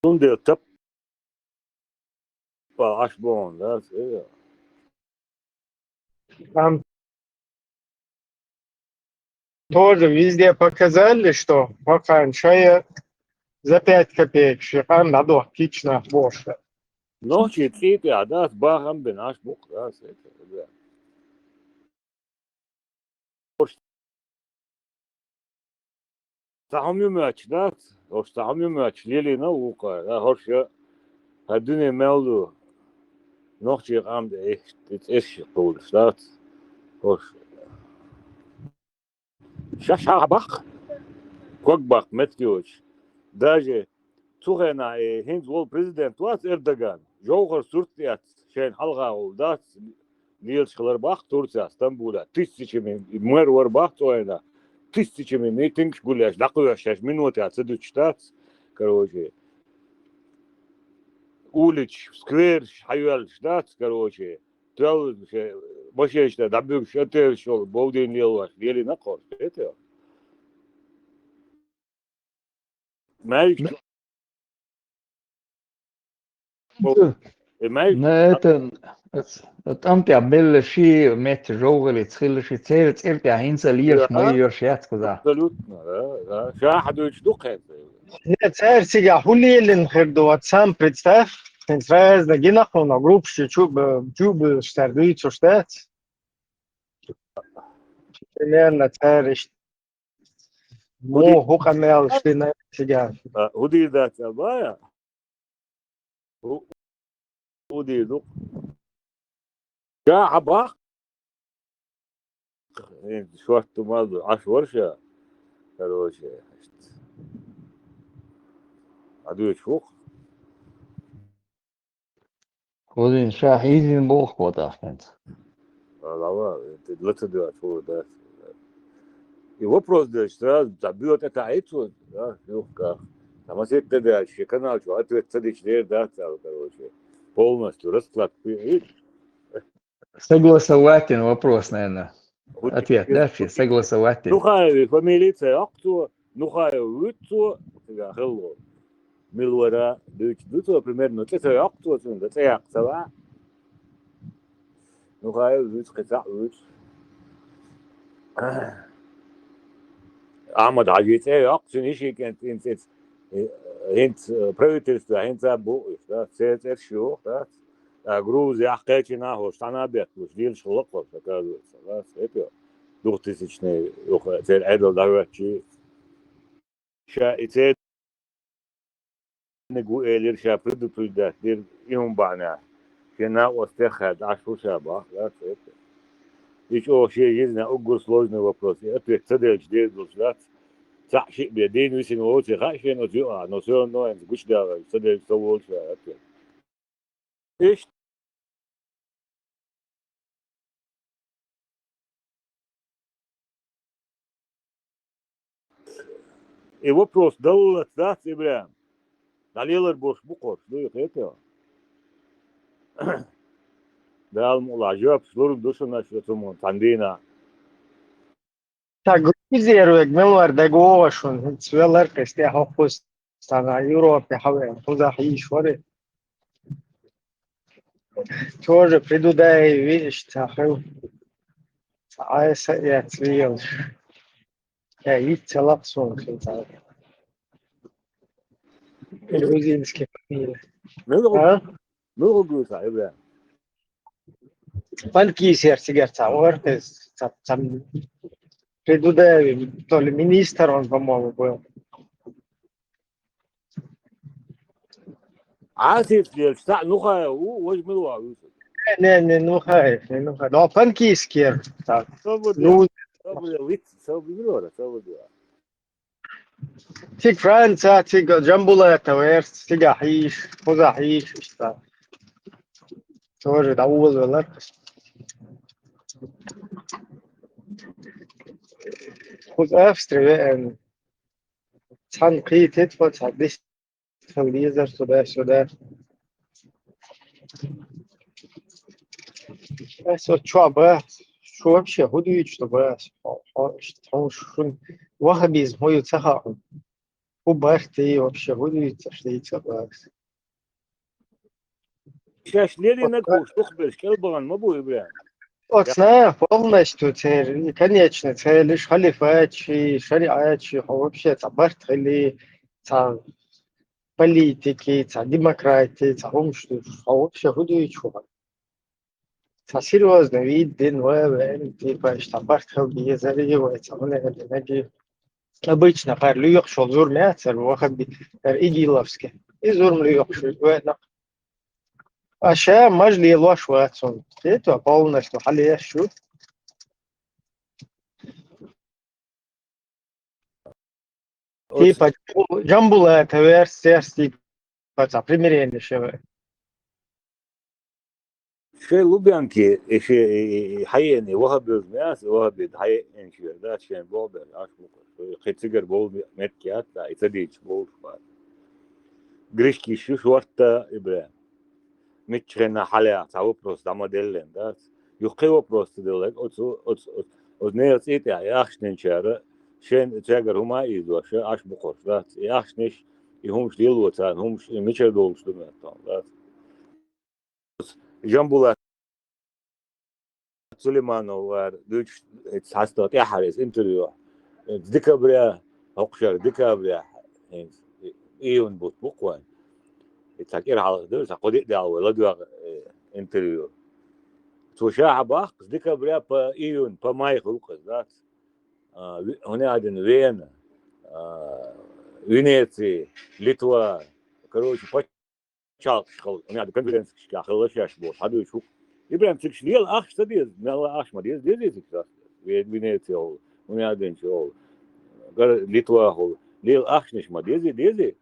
دون تب عشبون ذات إيه там тоже везде показали, что пока шея за 5 копеек, шикарно, надо отлично больше. نوخ شيء عادات باهم بين عشبوك ذات تعمي ماتش ذات وش تعمي ماتش ليلي نوقع لا هرش الدنيا مالدو نوخ شيء عم ده إيش يقول ذات هرش شاش عبق كوكبق متيوش داجي توغنا هند وول بريزيدنت وات إردوغان جوغر سورتيات شين حلقة ولدات ليلش خلرباخ تورسيا اسطنبول'a тысячами мэр варбах توينا тысячами митинг гуляш дакуяш минуты отсюда короче улич сквер хайвал штат короче тел башешта дабюк шатер шол болдин лилваш лили на кор это мальчик Там تعمل شيء مات جوغل تخيل شيء تصير هينسى ليش ما يرشيت كذا абсолютно да шахадуч духет Царь сега хулилин хердо сам представь, раз на гинаху на группе чуб штардует что штат. Примерно царь мو хукамел что на сега. ودي ذات البايا ودي ذوق جا عباق شوت مال 10 ورشة короче عدوش فوق خذين شاحيزين بوخ وضعت لا لا تدوات فوق ده и вопрос да что забьет это айцу да легко там все это еще канал что ответ цадичный да короче полностью расклад согласовательный вопрос, наверное. Ответ, да, все согласовательный. Ну хай фамилия акту, ну хай вицу, я hello. Милвара, дучу примерно это акту, это актова. Ну хай виц ката виц. Амад агит акту ниши кент инт правительство хент забу, да, это что, да. Грузия حكيتنا هو شنابيت مش ديل شلقة فكذا خلاص هيك 2000 يخ عدل دعوتشي شا إتى نقول إير شا بريدوتودا دير يوم بعنا كنا واستخد عشرة شابة خلاص هيك إيش أو شيء يزنا أقول سلوجنا وبروس أتوقع تدل جديد وصلت صح شيء بيدين ويسين ووتي خاشين وتيوه نصير نوع قش ده تدل سوول شا أتوقع إيش И вопрос, дал да, Ибрahim. Налилар бош букор, ну это. Дал мула, жаб, слурм душу нашу тому, тандина. Так, грузирует, милвар дегошун, свелер кесте хохус, стана Европе хаве, туда хишваре. Тоже приду да и видишь, тахил. Айса и отвил. Я и целапсон, кстати. Грузинский фамилия. Ну, говорю, Ибрahim. Панкис ерсигерца, уэртес, там, предуде, то ли министр он, по-моему, был. عاسف بتاع نخا وش ملوا Не, ну хай, не, ну хай. Но панкис кер, так. صوب Ну, ويت صوب ملوا صوب تيك فرنسا, تيك جنبولا تويرس, تيك حيش, خوزا حيش, اشتا. тоже داول ولا خوز افستري تحن قي تدفع تعديش تخليزر سودا بس شو بس شو вообще هدوي что بس что шун вахабизм هو يتسخى وبختي вообще هدوي تشتيت بس شاش ليري نكوش تخبرش كلبان ما بو إبراهيم Оцна полностью цель, конечно, цель, халифачи, шариачи, вообще, цабарт или политики, демократии, умшту, вообще худую чувак. Серьезно, вид, день, типа, штабарт хелги, заливается, он наги. Обычно парлю йохшол зур мяцер, вахаби, игиловски. И зур млюхшул, Аша, мажли лош ватсон. Это полностью халияшу. Типа, джамбула это версия, типа, примирение шеве. شيء لوبيانكي شيء حيني وهب الناس وهب حي انشير ده شيء بوبر عشان خيت سيجر بول متكيات لا يتديش بول гришки шушварта ибре митчрена халя цау просто модельен да юхево просто делек от не от это яхнен чара шен чагар хума изо ше аш бухор да яхнеш и хум штил вот хум мичер дол что да جنبولا سليمانو وار دوش تحسطت يا حارس انتريو ديكابريا هقشر ديكابريا ايون بوت بوكوان تاكير على دوش قدي دي ولا دو انتريو تو شاعب اخ ديكابريا با ايون با ماي خلق ذات هنا عندنا فيينا فينيسيا ليتوا короче чал школ у меня конференция школ шаш бо хаду шук ибрам чикшнил ах что без мела ах мадез дезис как венеция у меня денчо гар литва хол лил ах ниш мадез дези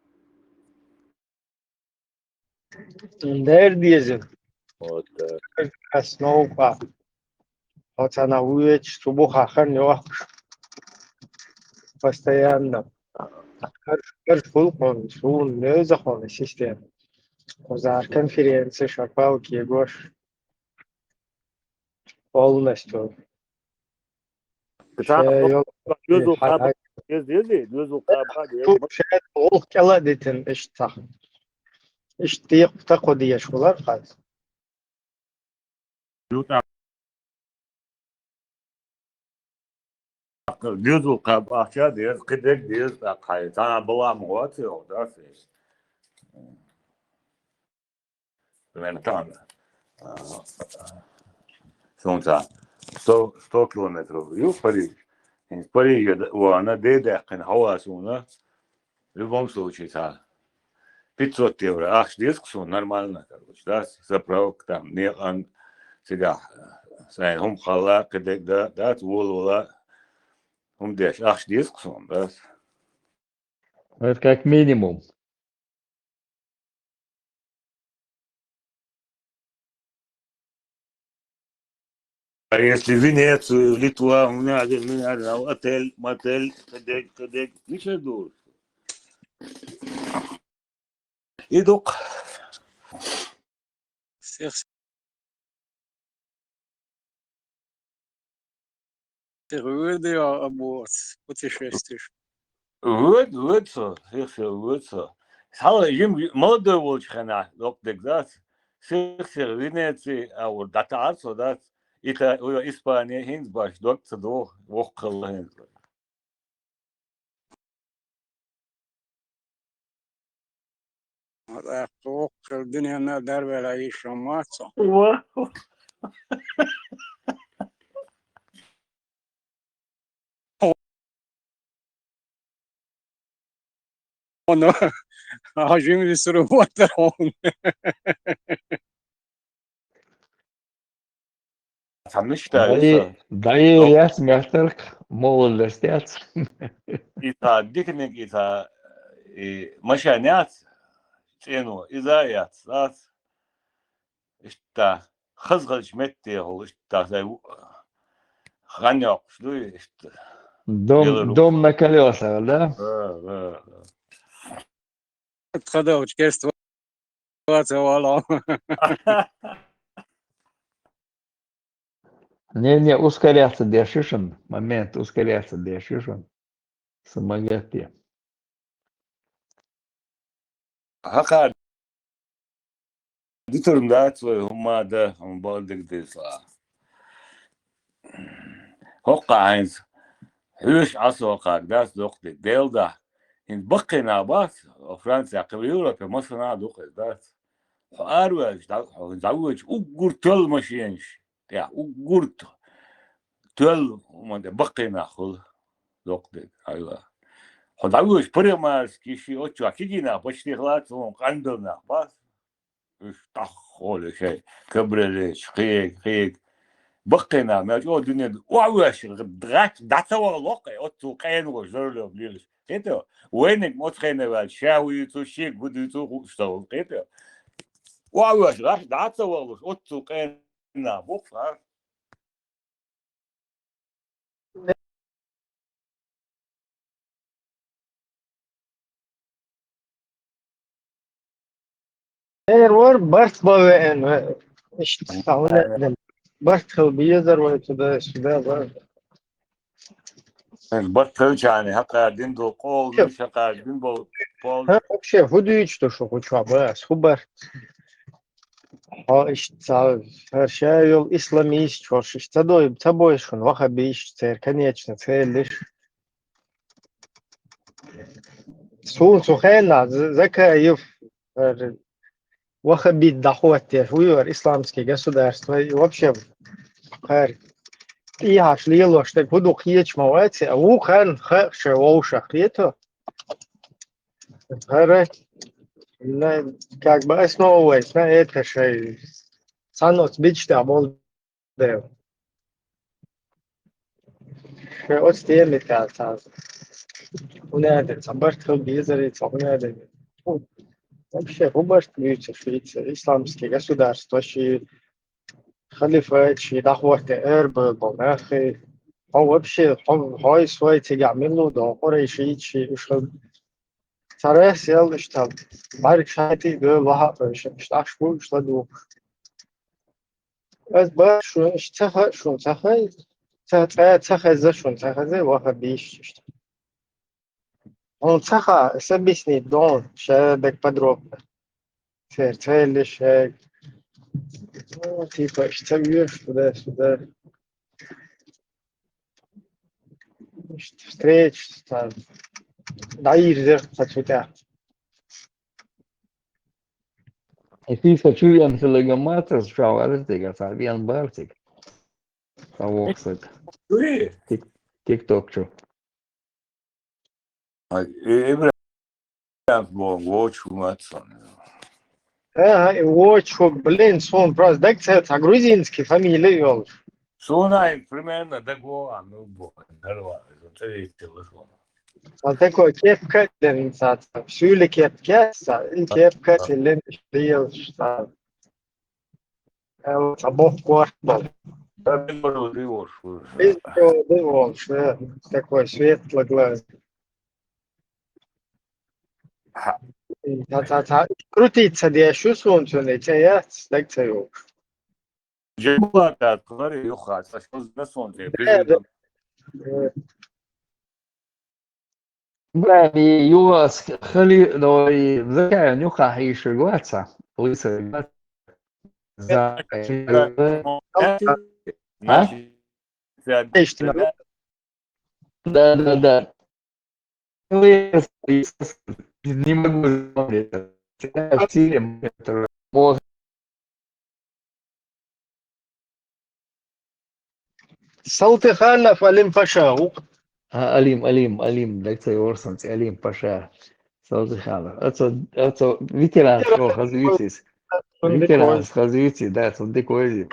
Дер диезен. вот Основа. Вот она уедет, чтобы хахар не вахш. Постоянно. Фулкон, шун, не захон, система. За конференции, шапалки, гош. Полностью. كتاب جزء قاب جزء قاب شاید اول کلا دیتن اشتا اشتیق تقودی شولار خاص جزء قاب أشياء ديز قدك ديز قايد أنا بلا مواتي أو دافيس من كان سونتا 100 километров в Париж. В Париже وانا дедекин хавасуна в любом случае 500 евро. Ах, дискусу нормально, короче, да, заправка там, не он сега, сайн хум хала, кедек да, волола, хум деш, ах, дискусу, да. Это как минимум. А если в Венецию, в Литву, у меня отель, мотель, кедек, ничего дур. Идук. Ты об путешествиях. Вырца, вырца. Сала им молодой волчхана, доктор да, сыр Венеции, а вот датарцо да, это Испания хинсбаш, доктор двух вохкален. هذا فوق الدنيا أنا دار ولا يعيش ماتو. no, hajim di suru wateron. Tanışta isa. Daí jasmjärtelk, mållöst jats. İta diknik ita maşaniyat çenu izayat zat işte hızgılış metti ol işte ganyak şlu işte Dom na колесах, да? Tkada uchkerst wala. Не, ускоряться держишен. Момент ускоряться держишен. Самолете. Hakar diturumda tsoy huma da hum baldık desa. Hoqa heinz hüş asoqa das dokte delda in baqina bas Fransa qib Europa masna dokte das arwaj da zawaj ugur tol mashinsh ya ugur tol umade baqina khul dokte aywa Hodawaj primas kishi ocho akigina почти glatson qandona bas تخول شيء كبرلش خيك بقينا ما جو دنيا واش غدغات داتوا لوقي اوتو قين وجرلو بليش قيتو وينك مو تخينا بالشاوي تو شيك بدو تو شتو قيتو واش غاش داتوا اوتو قين بوفا ور برت باوه اشتغلنا برت خلبيزر وكذا شباب بطل يعني حقا دين دو قول مش حقا دين بو قول ها вообще худеешь то что хочу абас хубар ها اشتغل هرشايل исламист чорш штадой тобой шон вахабиш цер конечно целишь сун сухена закаев вахабит дахуатер хуйор исламские государства и вообще хар и хашлило что буду хич мавати а у хан хаше воуша хрето хара как бы основываясь на это шей санос бичта бол дев ше от стеме та унадер самбарт хил бизари унадер вообще хубаш мюче Швейцария исламские государства ши خليفة شي دعوة إرب بوناخي هو вообще هاي سوي تجعمله ده قريشي شي وش ترى سيل اشتغل بارك شاتي ده واحد مش عشبو مش لدو بس باش شو اشتخ شو تخي تخزه شو تخزه واحد بيش он цаха собесни дон шебек подробно церлиш ну типа что вьешь туда-сюда встреч там даир цацута И ты сочуем с легоматор, что арстика, савиан бартик. Кого, кстати. Тик-ток, что. İbrahim watch Watson. watch блин сон просто так грузинский фамилия вел Сунай примерно такого, ну, нормально, это телефон. а такой кепка денсаца всюли кепка кепка телен штил что обох квартал такой светлоглазый крутиться дешью солнце я так царю Джебата, который юхат, что на солнце. Брали юас хали но и закая нюха хиши гуаца. Лыса за да. Не могу это. Стилем это. Салтыханов Алим Паша. Алим, доктор Орсонс, Алим Паша. صادق это ветеранского хазуицис. Ветеранс хазуицис, да, он такой.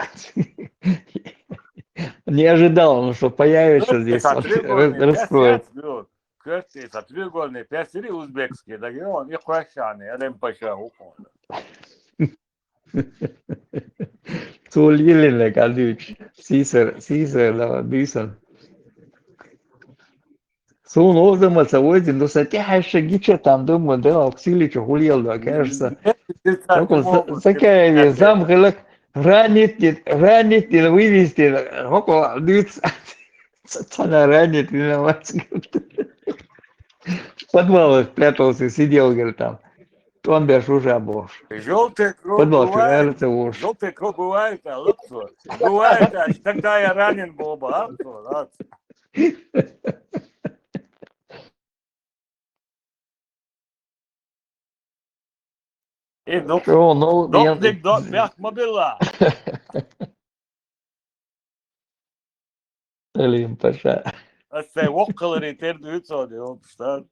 Не ожидал, что появится здесь, раскроет. Кыртый, треугольный, 5 узбекский, да, и он, и Хуашаны, Ремпаша, Укон. Tullilinle kaldıç. Caesar la büyüsen. Son o zaman savойден, но сатяша гича там дома, да, оксилича хулиялда, кажется. Только такая замхлак ранит, вывести, около дыц. Она ранит, виноват. В подвалах прятался, сидел, говорит, там. Он бежал уже бож. Желтый круг бывает, а лапсо. Бывает, а тогда я ранен был бы, а? И доктик бях мобила. Elin paşa. Asta воккалери терду үтсоди, он пштар.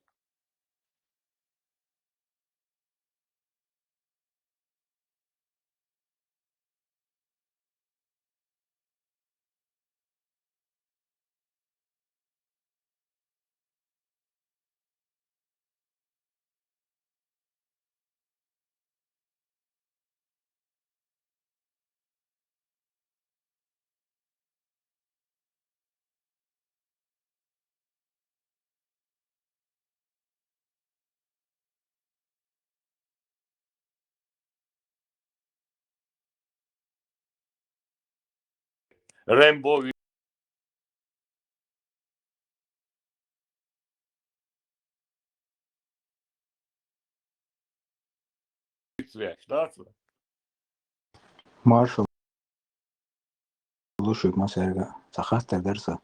Рэмбо связь, да? Маршал слушай масерга сахаста дерса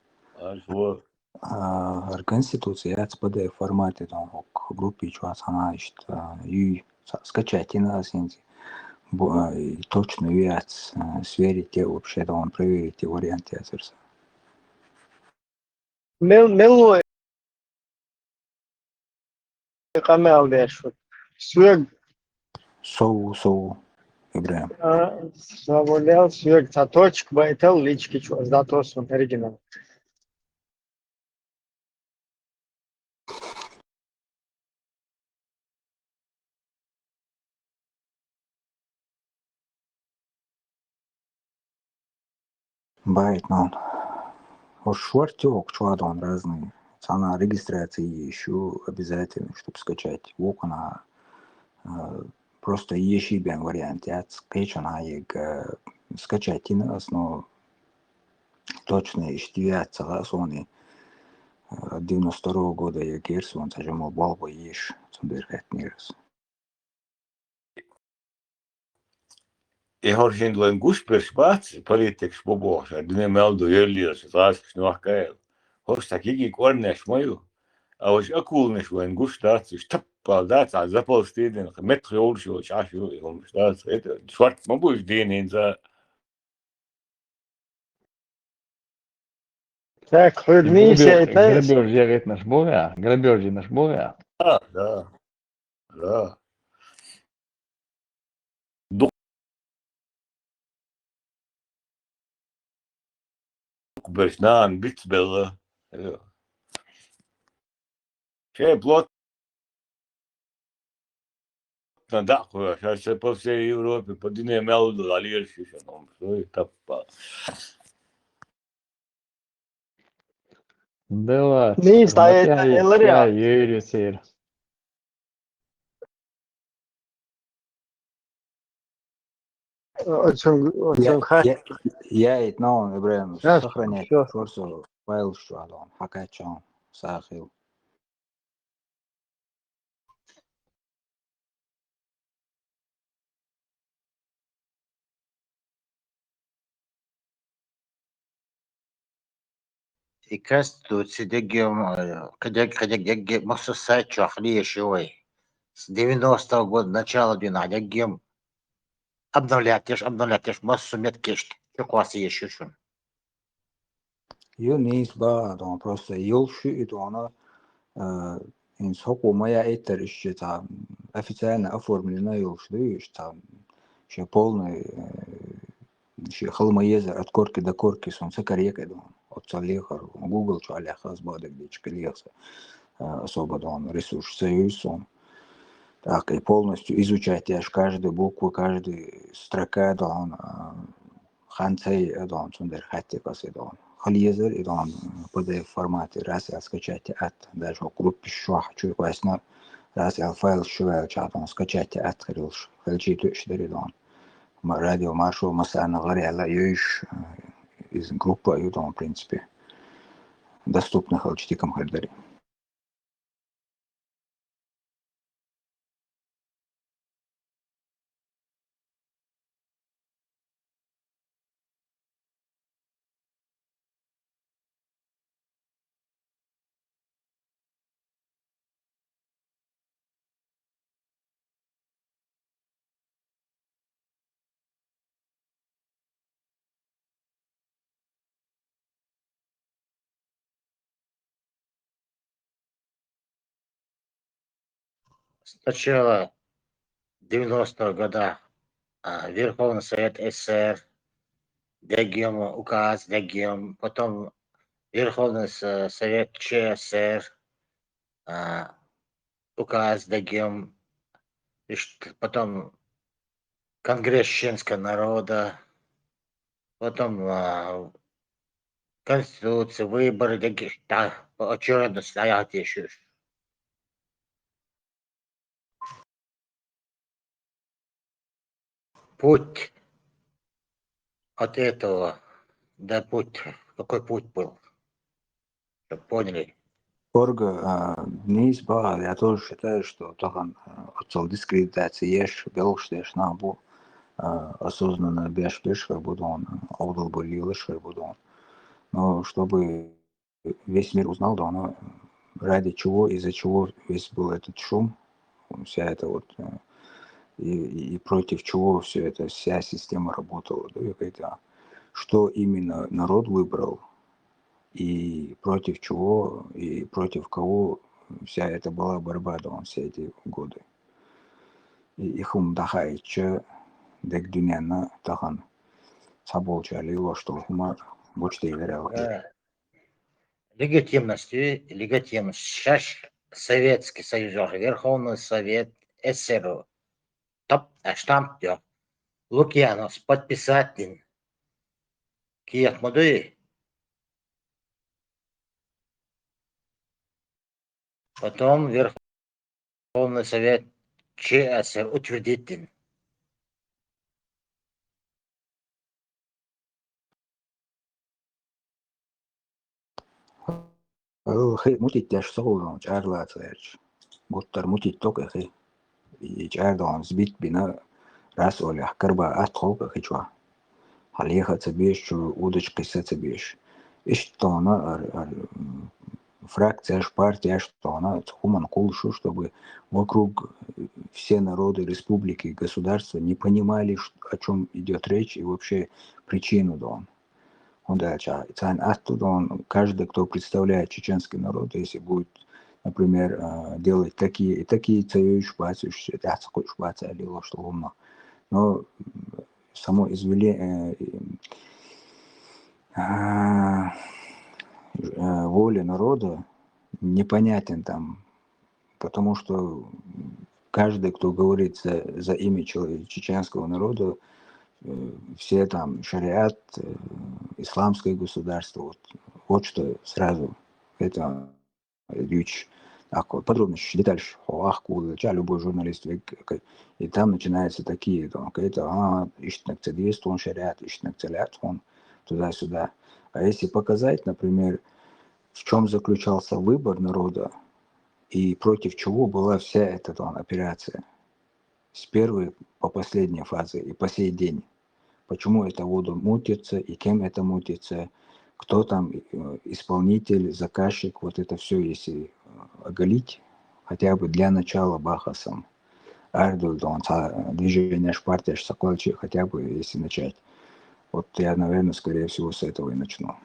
конституция ЦПД в формате там группе чувак она ищет и скачать и на сенси точно вяз сверите вообще там проверите варианты дерса Мелу камел дешут. Суег соу Ибраим. Заволял суег цаточек байтел лички чувак затос он оригинал. Байт, но уж швартёк, чуадон разные. Цена регистрации еще обязательно, чтобы скачать окна. Просто ещё бен вариант. Я скачана скачать и нас, но точно ещё согласованный 92 года я герсон, сажал балбо ешь, цундерхет нирс. Ich habe schon einen Gespräch Politik beobachtet, die melden earlier, das heißt, noch geil. Hast du gegen Kornisch mal? Aber ich auch cool nicht, wenn Gespräch ist, tappa, das also Zapolsteden, Metro schon, ich habe das schwarz, man muss den in so. Так, худнейшая Грабеж наш Бога, грабежи наш Бога. Да. Бершнан, Битсбелла. Ще плотно дахуя, сейчас по всей Европе, по Дине Мелду, Алирши, что и таппа. Да, не стоит, я верю, сэр. Я этно Ибраим сохранять форсу файл что он хакачон сахил. И Конституция дегем махсуса чахли шивой. С 90-го года, начала 90-го обновлять массу меткеш. Что классы еще что? Ее не избавил, он просто елши, и то она инсхоку моя это еще там официально оформлено, что еще полный, еще холмоезер от корки до корки, солнце корека, от салеха, Google, что аляха сбадок, дичка леса, особо там ресурс союз, он. Так, и полностью изучать аж каждую букву, каждую строка, да, он ханцей, да, он сундер хаттикас, да, он холезер, да, он PDF формате, раз я скачать от, даже в группе что хочу, ясно, раз я файл шувал, чат, он скачать от, короче, хочу точно, да, он радио маршал, масана горела, юж из группы, да, в принципе, доступно холчтикам хальдари. Сначала в 90-х годах Верховный Совет СССР, дегем указ, дегем, потом Верховный Совет ЧССР, указ, дегем, потом Конгресс чеченского народа, потом Конституция, выборы, так, очередно стоят еще. Путь от этого, да путь, какой путь был, чтобы поняли. Порга, не избавил, я тоже считаю, что тахан отцол дискредитации ешь, белшдеш на бу осознанно беш буду он, аудал бы лилыш буду он. Но чтобы весь мир узнал, да, оно ради чего, из-за чего весь был этот шум, вся эта вот и против чего все это, вся система работала, да, что именно народ выбрал, и против чего, и против кого вся эта была борьба, да, все эти годы. И их дахайча, дек дюняна тахан, саболчали его, что хумар, бочты и верял. Легитимность. Сейчас Советский Союз, Верховный Совет СССР, штамп, Лукьянов, подписатель, Киев Мудуи. Потом Верховный Совет ЧССР, утвердитель. Хей, мутить тяж солон, чарла церч. Гуттар мутить тока хей. И чардон сбить бина раз оля, карба атхолка хичва. Халеха цебеш, удочкой се цебеш. И что она, фракция, партия, что она, хуман кулшу, чтобы вокруг все народы республики, государства не понимали, о чем идет речь и вообще причину, да он. Каждый, кто представляет чеченский народ, если будет, например, делать такие но само воля народа непонятен там, потому что каждый, кто говорит за имя чеченского народа, все там шариат, исламское государство, вот что сразу это ключ. Подробности, деталь, любой журналист, и там начинаются такие, это ищет он шариат, ищет он туда-сюда. А если показать, например, в чем заключался выбор народа и против чего была вся эта операция с первой по последней фазы и по сей день. Почему это воду мутится и кем это мутится, кто там исполнитель, заказчик, вот это все, если оголить, хотя бы для начала бахасом. Движение партия, хотя бы если начать. Вот я, наверное, скорее всего, с этого и начну.